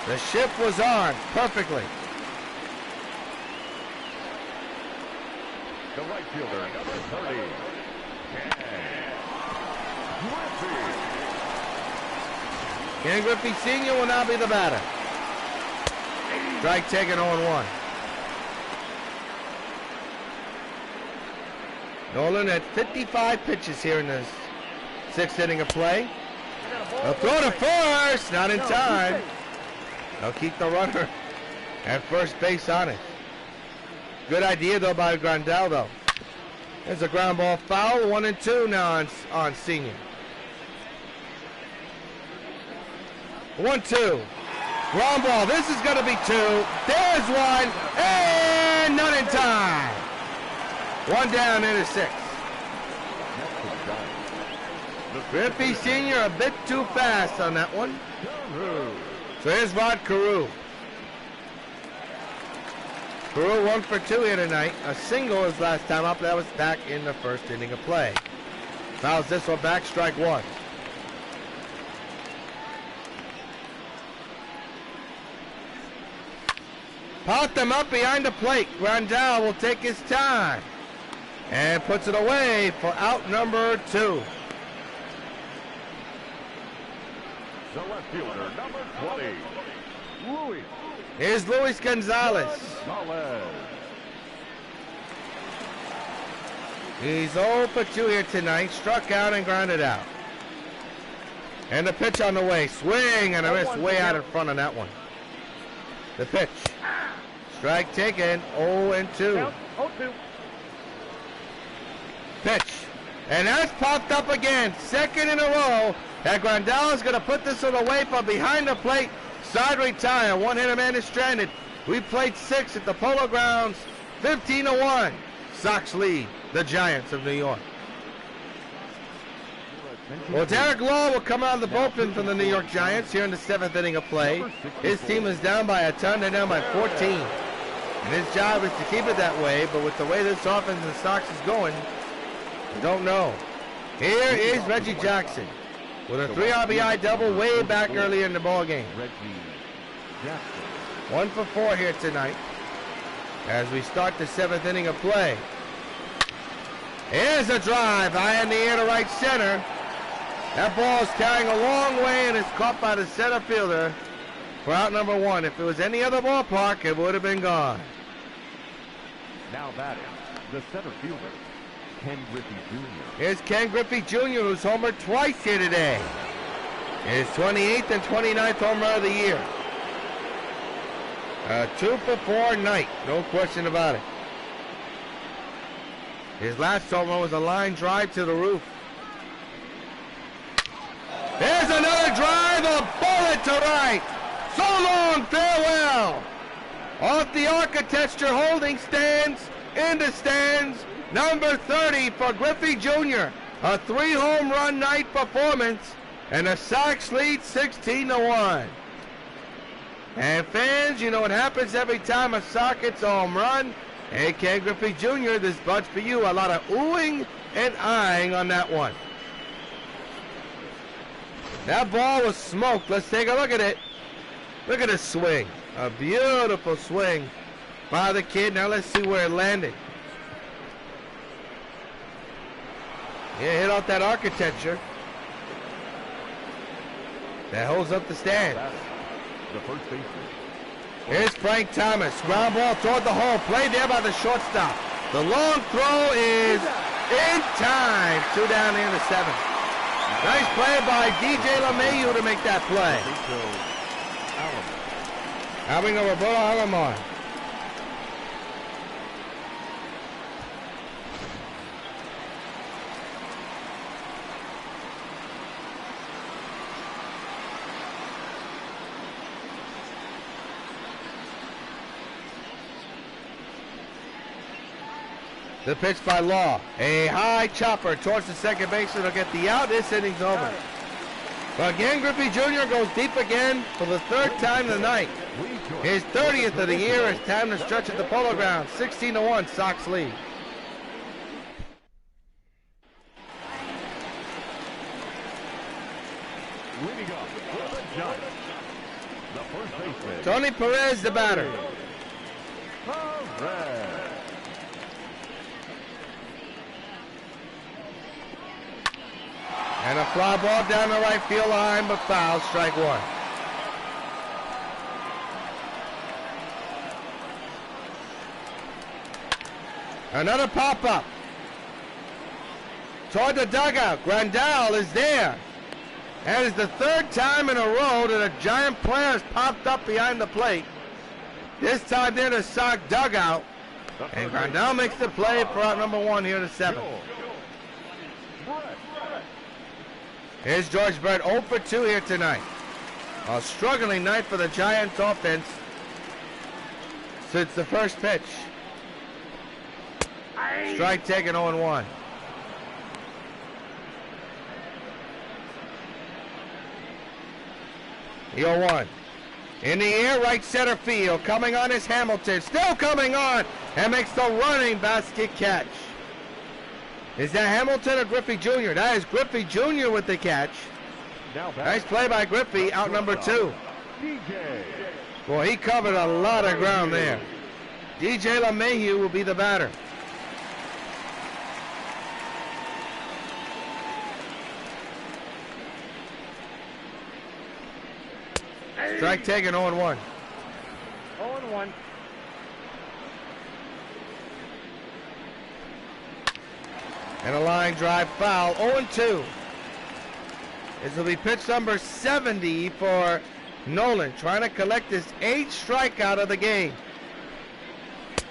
The shift was on perfectly. The right fielder, number 30, Ken Griffey Sr. will now be the batter. Strike taken 0-1. Nolan had 55 pitches here in the 6th inning of play. A throw to first, not in time. They'll keep the runner at first base on it. Good idea though by Grande though. There's a ground ball foul, 1-2 now on Senior. 1-2. Ground ball, this is gonna be 2. There's 1, and not in time. 1 down into 6. Griffey Sr. a bit too fast on that one. So here's Rod Carew. Carew 1 for 2 here tonight. A single his last time up. That was back in the 1st inning of play. Fouls this one back, strike 1. Popped them up behind the plate. Grande will take his time and puts it away for out number 2. The left fielder, number 20, Luis. Here's Luis Gonzalez. He's 0 for 2 here tonight. Struck out and grounded out. And the pitch on the way. Swing and a miss way out in front on that one. The pitch. Strike taken. 0-2. Pitch. And that's popped up again. 2nd in a row. That Grande is going to put this one away from behind the plate. Side retire. 1-hitter man is stranded. We played 6 at the Polo Grounds. 15-1. Sox lead the Giants of New York. Your Well, Derek Law will come out of the bullpen from the New York Giants here in the 7th inning of play. His team is down by a ton. They're down by 14. And his job is to keep it that way, but with the way this offense of the Sox is going, I don't know. Here is Reggie Jackson with a 3 RBI double way back earlier in the ball game. 1 for 4 here tonight as we start the 7th inning of play. Here's a drive, high in the air to right center. That ball is carrying a long way and is caught by the center fielder for out number 1. If it was any other ballpark, it would have been gone. Now batting, the center fielder, Ken Griffey Jr. Here's Ken Griffey Jr., who's homered twice here today. His 28th and 29th home run of the year. 2 for 4 night, no question about it. His last home run was a line drive to the roof. There's another drive, a bullet to right. So long, farewell. Off the architecture, holding stands, in the stands, number 30 for Griffey Jr. A 3-home run night performance, and the Sox lead 16-1. And fans, you know what happens every time a Sox hits a home run. Hey, Ken Griffey Jr., this bud's for you. A lot of oohing and eyeing on that one. That ball was smoked. Let's take a look at it. Look at the swing. A beautiful swing by the kid. Now let's see where it landed. Yeah, hit off that architecture. That holds up the stand. The first baseman. Here's Frank Thomas. Ground ball toward the hole. Played there by the shortstop. The long throw is in time. 2 down here in the 7th. Nice play by DJ LeMahieu to make that play. Having a Roberto Alomar. The pitch by Law. A high chopper towards the second baseman will get the out. This inning's over. But again, Griffey Jr. goes deep again for the 3rd time tonight. His 30th of the year. It's time to stretch at the Polo Grounds. 16-1, Sox lead. Leading up for the Giants, the first baseman, Tony Perez, the batter. Perez. And a fly ball down the right field line, but foul, strike 1. Another pop-up. Toward the dugout. Grande is there. And it's the 3rd time in a row that a Giant player has popped up behind the plate. This time they're the Sox dugout. And Grande makes the play for out number 1 here in the 7th. Here's George Brett, 0 for 2 here tonight. A struggling night for the Giants offense since the first pitch. Strike taken, 0-1. The 0-1. In the air, right center field. Coming on is Hamilton. Still coming on. And makes the running basket catch. Is that Hamilton or Griffey Jr.? That is Griffey Jr. with the catch. Nice play by Griffey, out number 2. Boy, he covered a lot of ground there. DJ LeMahieu will be the batter. Strike taken, 0-1. 0-1. And a line drive foul, 0-2. This will be pitch number 70 for Nolan, trying to collect his 8th strikeout of the game.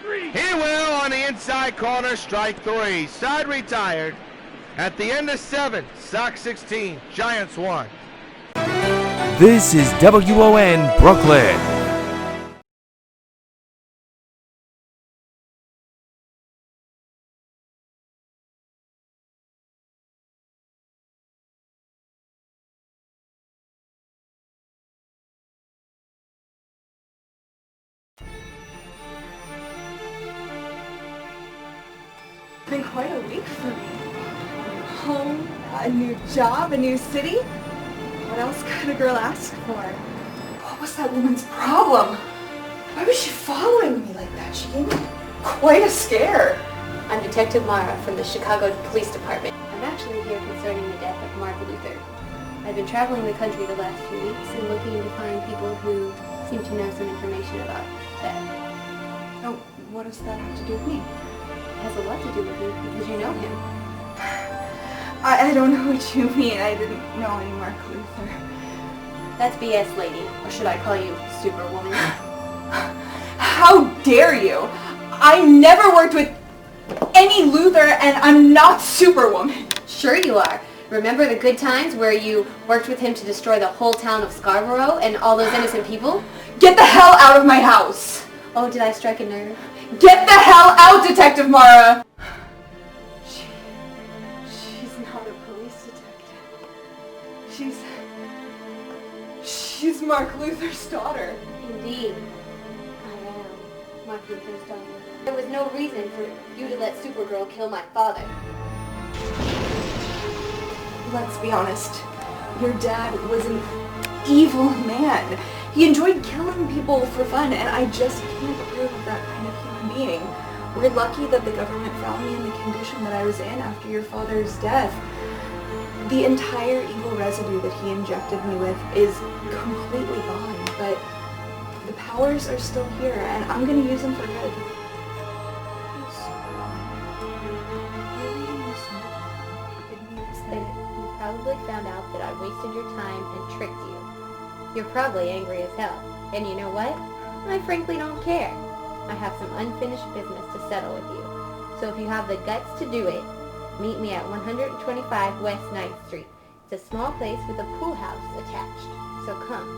He will on the inside corner, strike 3. Side retired at the end of 7. Sox 16, Giants 1. This is WON Brooklyn. been quite a week for me. Home, a new job, a new city. What else could a girl ask for? What was that woman's problem? Why was she following me like that? She gave me quite a scare. I'm Detective Mara from the Chicago Police Department. I'm actually here concerning the death of Mark Luther. I've been traveling the country the last few weeks and looking to find people who seem to know some information about that. Oh, what does that have to do with me? It has a lot to do with you because you know him. I don't know what you mean. I didn't know any Mark Luther. That's BS, lady. Or should I call you Superwoman? How dare you? I never worked with any Luther and I'm not Superwoman. Sure you are. Remember the good times where you worked with him to destroy the whole town of Scarborough and all those innocent people? Get the hell out of my house! Oh, did I strike a nerve? Get the hell out, Detective Mara! She's not a police detective. She's Mark Luther's daughter. Indeed. I am Mark Luther's daughter. There was no reason for you to let Supergirl kill my father. Let's be honest. Your dad was an evil man. He enjoyed killing people for fun, and I just can't approve of that kind of human being. We're lucky that the government found me in the condition that I was in after your father's death. The entire evil residue that he injected me with is completely gone, but the powers are still here, and I'm gonna use them for good. You probably found out that I wasted your time and tricked you. You're probably angry as hell. And you know what? I frankly don't care. I have some unfinished business to settle with you. So if you have the guts to do it, meet me at 125 West 9th Street. It's a small place with a pool house attached. So come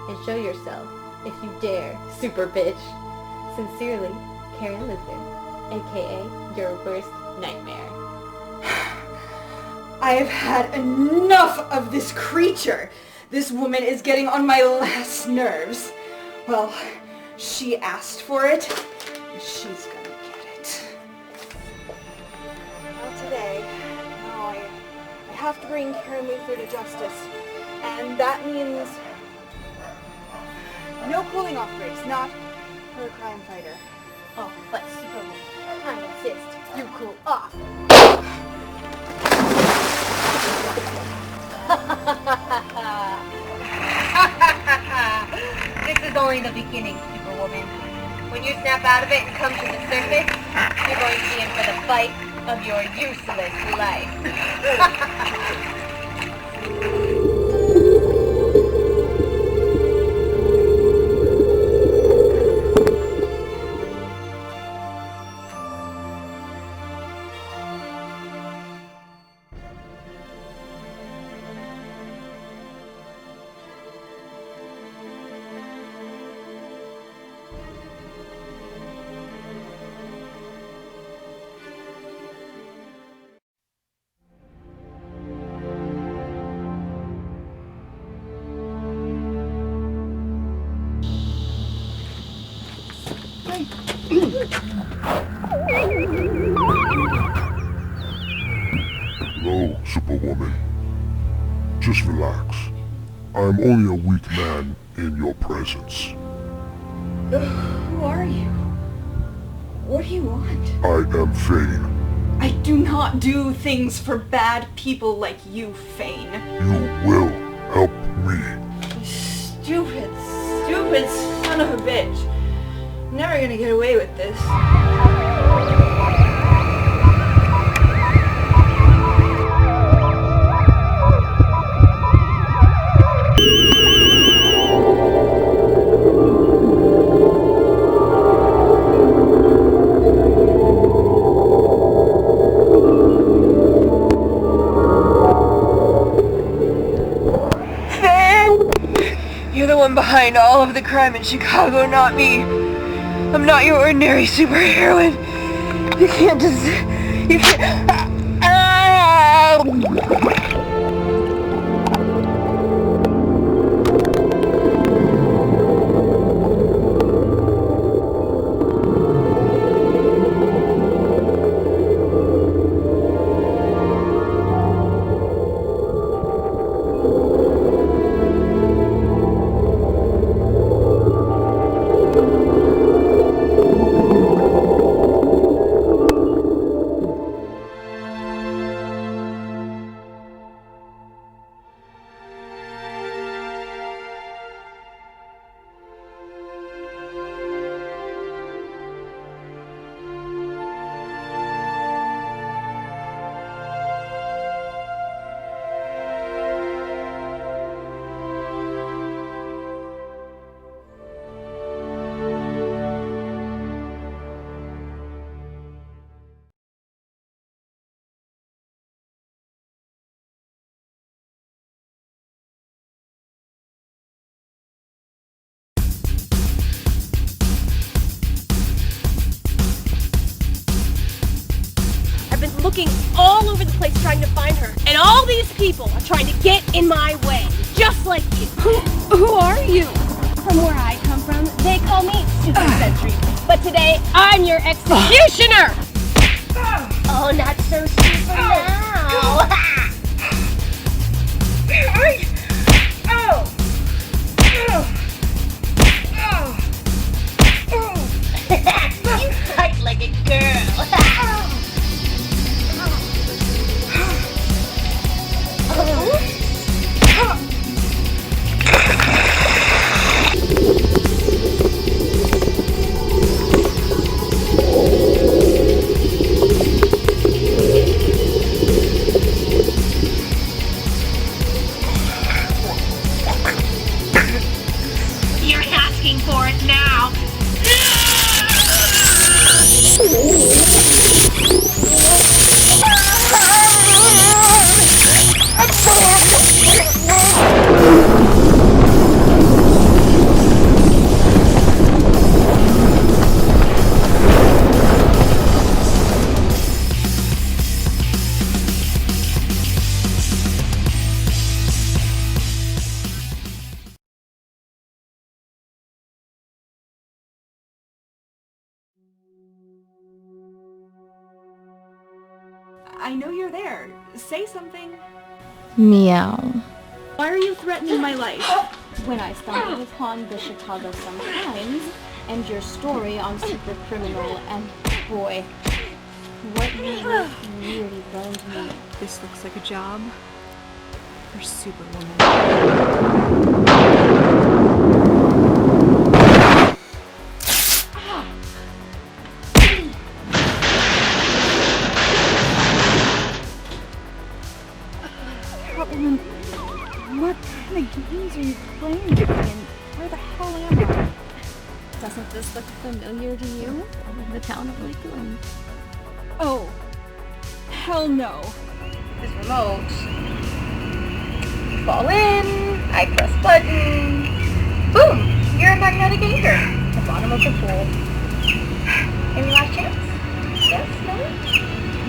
and show yourself, if you dare, super bitch. Sincerely, Karen Luther, aka your worst nightmare. I have had enough of this creature. This woman is getting on my last nerves. Well, she asked for it, and she's gonna get it. Not today. No, I have to bring Karen Luther to justice. And that means no cooling off breaks, not for a crime fighter. Oh, but Superwoman, I insist you cool off. This is only the beginning, Superwoman. When you snap out of it and come to the surface, you're going to be in for the fight of your useless life. Hello, Superwoman. Just relax. I'm only a weak man in your presence. Who are you? What do you want? I am Fane. I do not do things for bad people like you, Fane. You will help me. Stupid son of a bitch. I'm never gonna get away with this. You're the one behind all of the crime in Chicago, not me. I'm not your ordinary superheroine. You can't just... You can't... looking all over the place trying to find her. And all these people are trying to get in my way. Just like you. Who are you? From where I come from, they call me Super Sentry. But today, I'm your executioner! Oh, not so super now! You fight like a girl! You're asking for it now! I know you're there. Say something. Meow. Why are you threatening my life? When I stumbled upon the Chicago Sun-Times and your story on Super Criminal, and boy, what you wrote really burned me. This looks like a job for Superwoman. Catwoman, what kind of games are you playing with me, and where the hell am I? Doesn't this look familiar to you? The town of Lakeland. Oh, hell no. This remote. Fall in, I press button. Boom! You're a magnetic anchor at the bottom of the pool. Any last chance? Yes? No?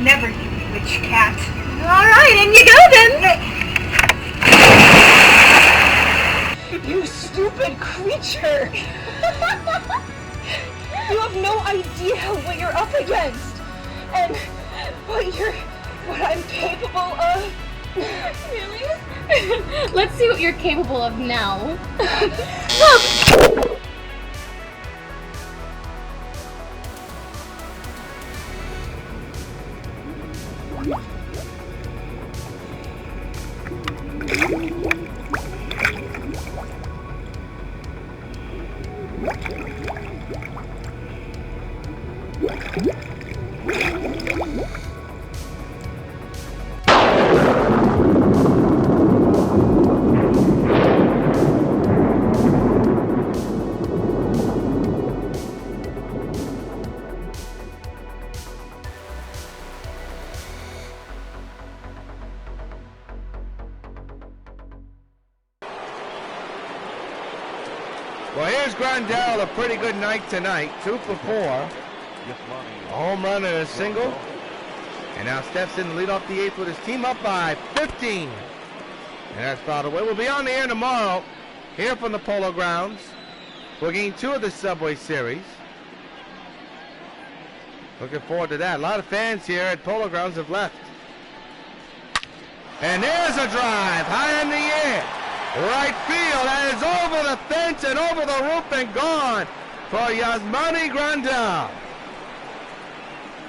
Never, you witch cat. Alright, in you go then! You stupid creature! You have no idea what you're up against, and what I'm capable of. Really? Let's see what you're capable of now. Well, here's Grande, a pretty good night tonight. 2 for 4. A home run and a single. And now steps in to lead off the 8th with his team up by 15. And that's fouled away. We'll be on the air tomorrow here from the Polo Grounds for Game 2 of the Subway Series. Looking forward to that. A lot of fans here at Polo Grounds have left. And there's a drive high in the air. Right field, that is over the fence and over the roof and gone for Yasmani Grande.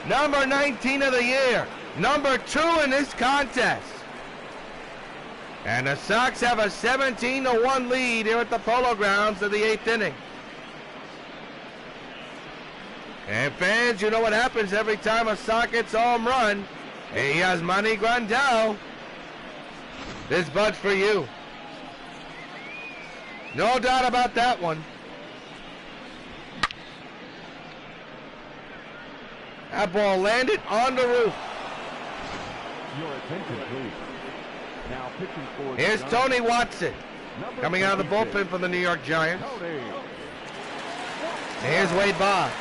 Number 19 of the year, number 2 in this contest. And the Sox have a 17-1 lead here at the Polo Grounds of the 8th inning. And fans, you know what happens every time a Sox gets a home run. Hey, Yasmani Grande, this bud's for you. No doubt about that one. That ball landed on the roof. Your attention, please. Now pitching for Here's Tony Watson coming out of the bullpen for the New York Giants. Here's Wade Boggs.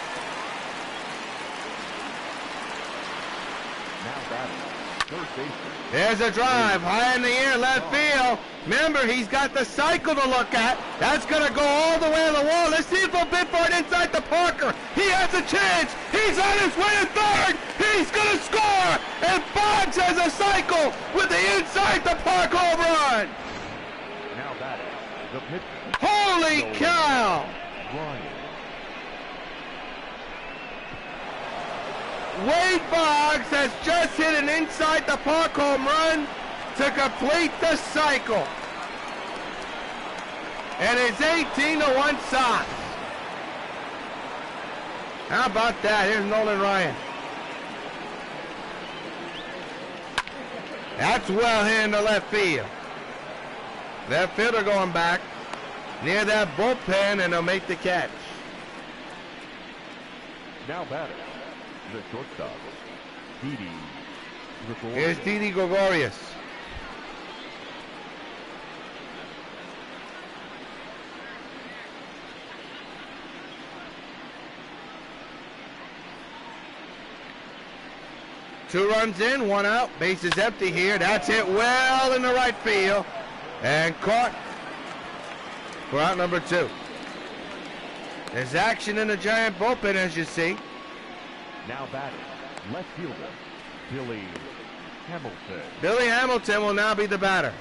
There's a drive, high in the air, left field. Remember, he's got the cycle to look at. That's going to go all the way to the wall. Let's see if he'll bid for it inside the Parker. He has a chance. He's on his way to third. He's going to score. And Boggs has a cycle with the inside the Park home run. Now batting, the pitcher. Holy cow. Wade Boggs has just hit an inside the park home run to complete the cycle. And it's 18-1 Sox. How about that? Here's Nolan Ryan. That's well hit into left field. Left fielder going back near that bullpen, and they'll make the catch. Now batting, the shortstop, Didi. Here's Didi Gregorius. Two runs in, one out, base is empty here. That's hit well in the right field and caught for out number 2. There's action in the Giant bullpen, as you see. Now batting, left fielder, Billy Hamilton. Billy Hamilton will now be the batter.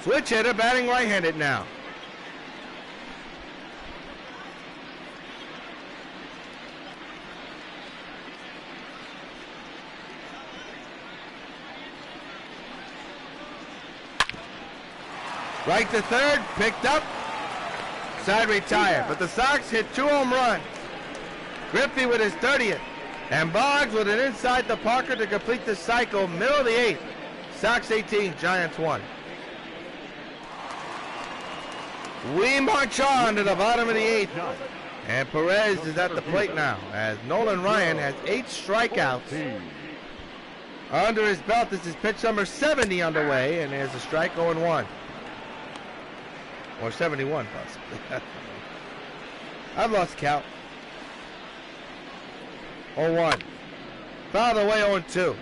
Switch hitter, batting right-handed now. Right to third, picked up, side retired. But the Sox hit 2 home runs. Griffey with his 30th, and Boggs with an inside the Parker to complete the cycle, middle of the 8th. Sox 18, Giants 1. We march on to the bottom of the 8th, and Perez is at the plate now, as Nolan Ryan has 8 strikeouts under his belt. This is pitch number 70 underway, and there's a strike 0-1. Or 71, possibly. I've lost count. 0-1. Foul away 0-2.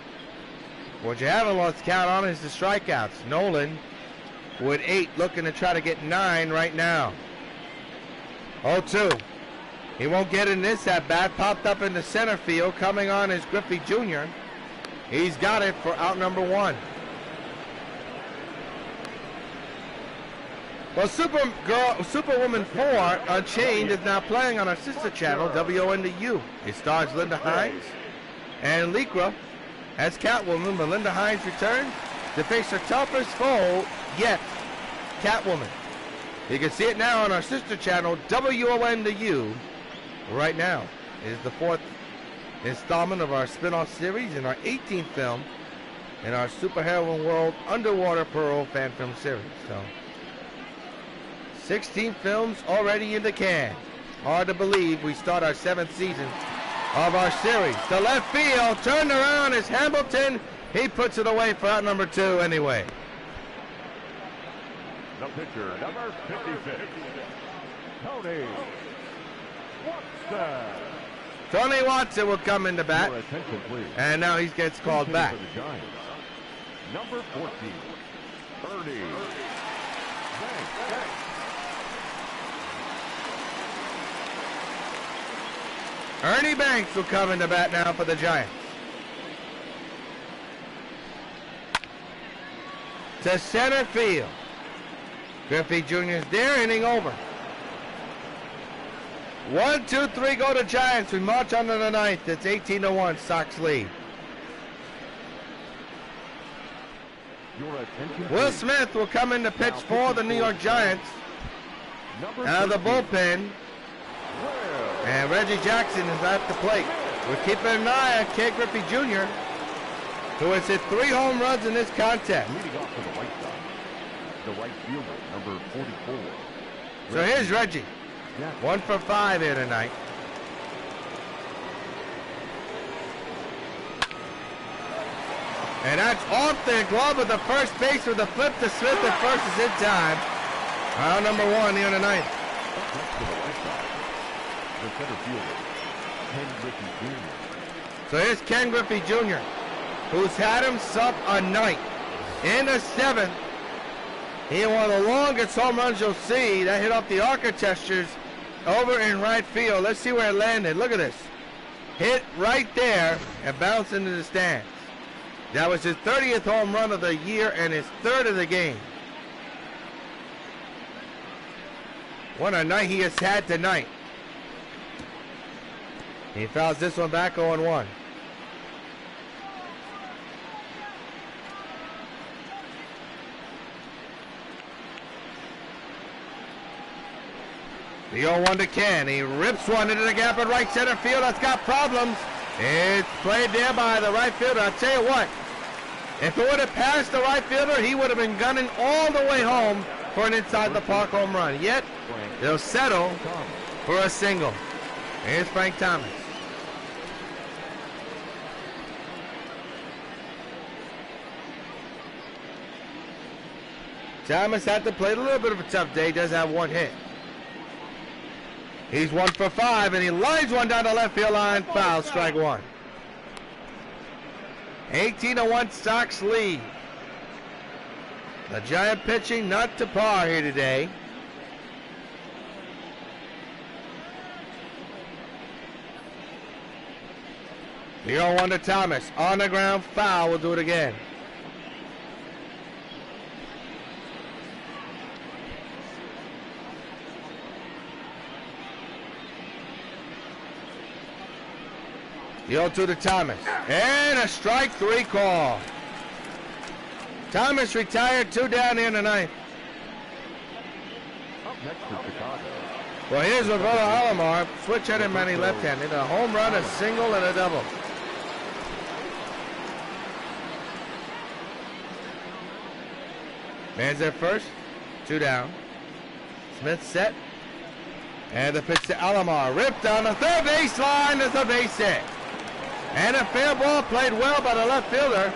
What you haven't lost count on is the strikeouts. Nolan with 8, looking to try to get 9 right now. 0-2. He won't get in this at bat. Popped up in the center field. Coming on is Griffey Jr. He's got it for out number 1. Well, Superwoman 4 Unchained is now playing on our sister channel, W.O.N. to You. It stars Linda Hines and Lycra as Catwoman, but Linda Hines returns to face her toughest foe yet, Catwoman. You can see it now on our sister channel, W.O.N. to You. Right now is the 4th installment of our spin-off series and our 18th film in our Superheroine World Underwater Pearl fan film series. So 16 films already in the can. Hard to believe we start our 7th season of our series. To left field, turned around is Hamilton. He puts it away for out number 2 anyway. The pitcher, number 56, Tony Watson. Tony Watson will come in the bat. And now he gets called back. Number 14, Ernie Banks. Ernie Banks will come in the bat now for the Giants. To center field. Griffey Jr.'s there, inning over. 1, 2, 3 go to Giants. We march on to the 9th. It's 18-1, Sox lead. Will Smith will come in to pitch for the New York Giants. Out of the bullpen. And Reggie Jackson is at the plate. We're keeping an eye on K. Griffey Jr., who has hit 3 home runs in this contest. Leading off for the White Sox, the right fielder, number 44. So here's Reggie. 1 for 5 here tonight. And that's off the glove of the first base with a flip to Smith at first is in time. Round number 1 here tonight. The center fielder, Ken Griffey Jr. So here's Ken Griffey Jr., who's had himself a night. In the 7th, he had one of the longest home runs you'll see. That hit off the architectures over in right field. Let's see where it landed. Look at this. Hit right there and bounced into the stands. That was his 30th home run of the year and his 3rd of the game. What a night he has had tonight. He fouls this one back 0-1. The 0-1 to Ken. He rips one into the gap at right center field. That's got problems. It's played there by the right fielder. I'll tell you what. If it would have passed the right fielder, he would have been gunning all the way home for an inside the park home run. Yet, they'll settle for a single. Here's Frank Thomas. Thomas had to play a little bit of a tough day. He does have one hit. He's 1 for 5, and he lines one down the left field line. Foul, strike one. 18-1 Sox lead. The Giant pitching not to par here today. The 0-1 to Thomas. On the ground, foul. We'll do it again. The 0-2 to Thomas. And a strike 3 call. Thomas retired, 2 down here in the 9th. Up next is Chicago. Well, here's Roberto Alomar. Switch-headed man, he left-handed. A home run, a single, and a double. Man's at first. 2 down. Smith set. And the pitch to Alomar. Ripped on the third baseline. That's a base hit. And a fair ball played well by the left fielder.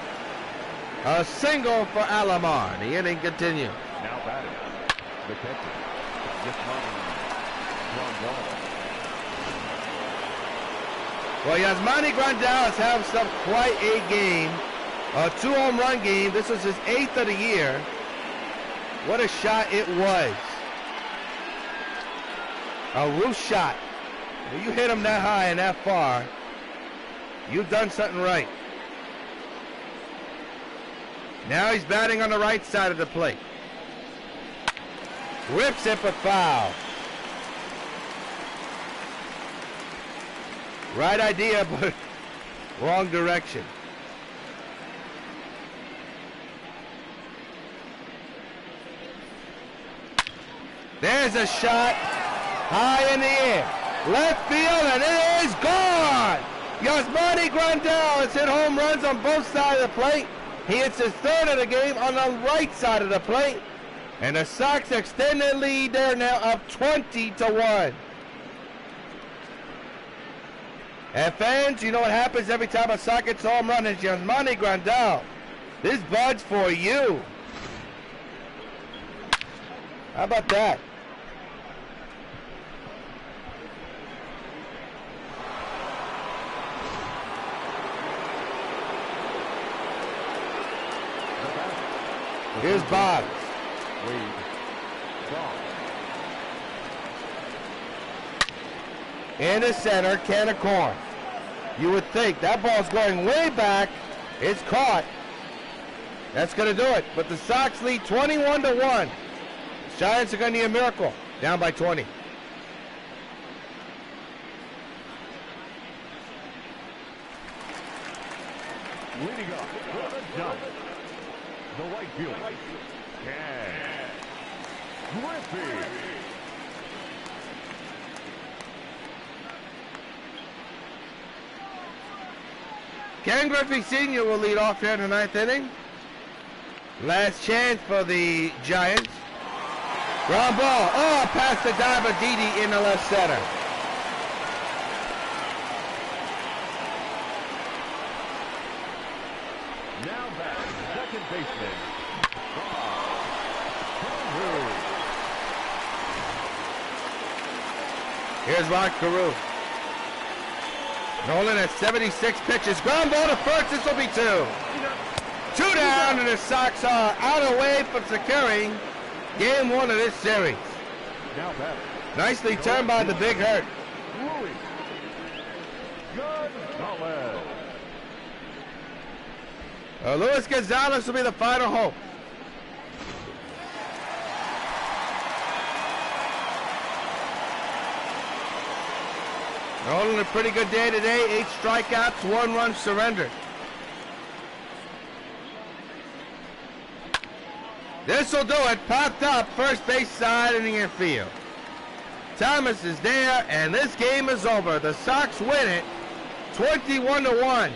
A single for Alomar. The inning continues. Now batting. The catcher. Well, Yasmani Grande has had himself quite a game. A 2 home run game. This was his 8th of the year. What a shot it was. A Ruse shot. When you hit him that high and that far, you've done something right. Now he's batting on the right side of the plate. Rips it for foul. Right idea, but wrong direction. There's a shot high in the air. Left field, and it is gone. Yasmani Grande has hit home runs on both sides of the plate. He hits his 3rd of the game on the right side of the plate. And the Sox extend their lead. They're now up 20-1. And fans, you know what happens every time a Sox gets home run? It's Yasmani Grande. This bud's for you. How about that? Here's Boggs. In the center, can of corn. You would think that ball's going way back. It's caught. That's going to do it. But the Sox lead 21-1. Giants are going to need a miracle. Down by 20. Leading up for the jump. The right field. Ken Griffey. Ken Griffey Sr. will lead off here in the 9th inning. Last chance for the Giants. Ground ball. Oh, past the dive of Didi in the left center. Now back, second baseman. Here's Rod Carew. Nolan has 76 pitches. Ground ball to first. This will be 2. 2 down, and the Sox are out of the way for securing game 1 of this series. Nicely turned by the Big Hurt. Luis Gonzalez will be the final hope. Nolan, a pretty good day today. 8 strikeouts, 1 run surrendered. This will do it. Popped up first base side in the infield. Thomas is there, and this game is over. The Sox win it 21-1.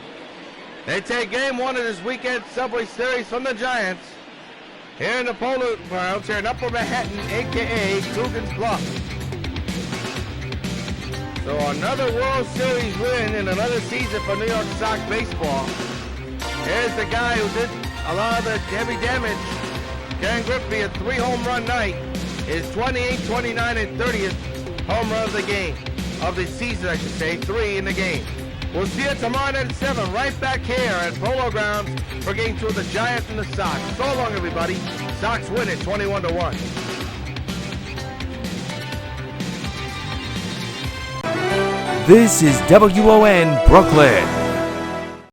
They take game 1 of this weekend Subway Series from the Giants here in the Polo Grounds here in Upper Manhattan, a.k.a. Coogan's Bluff. So another World Series win in another season for New York Sox Baseball. Here's the guy who did a lot of the heavy damage. Ken Griffey, a 3-home run night, is 28, 29, and 30th home run of the game. Of the season, I should say. 3 in the game. We'll see you tomorrow night at 7, right back here at Polo Grounds for game 2 of the Giants and the Sox. So long, everybody. Sox win it 21-1. This is WON Brooklyn.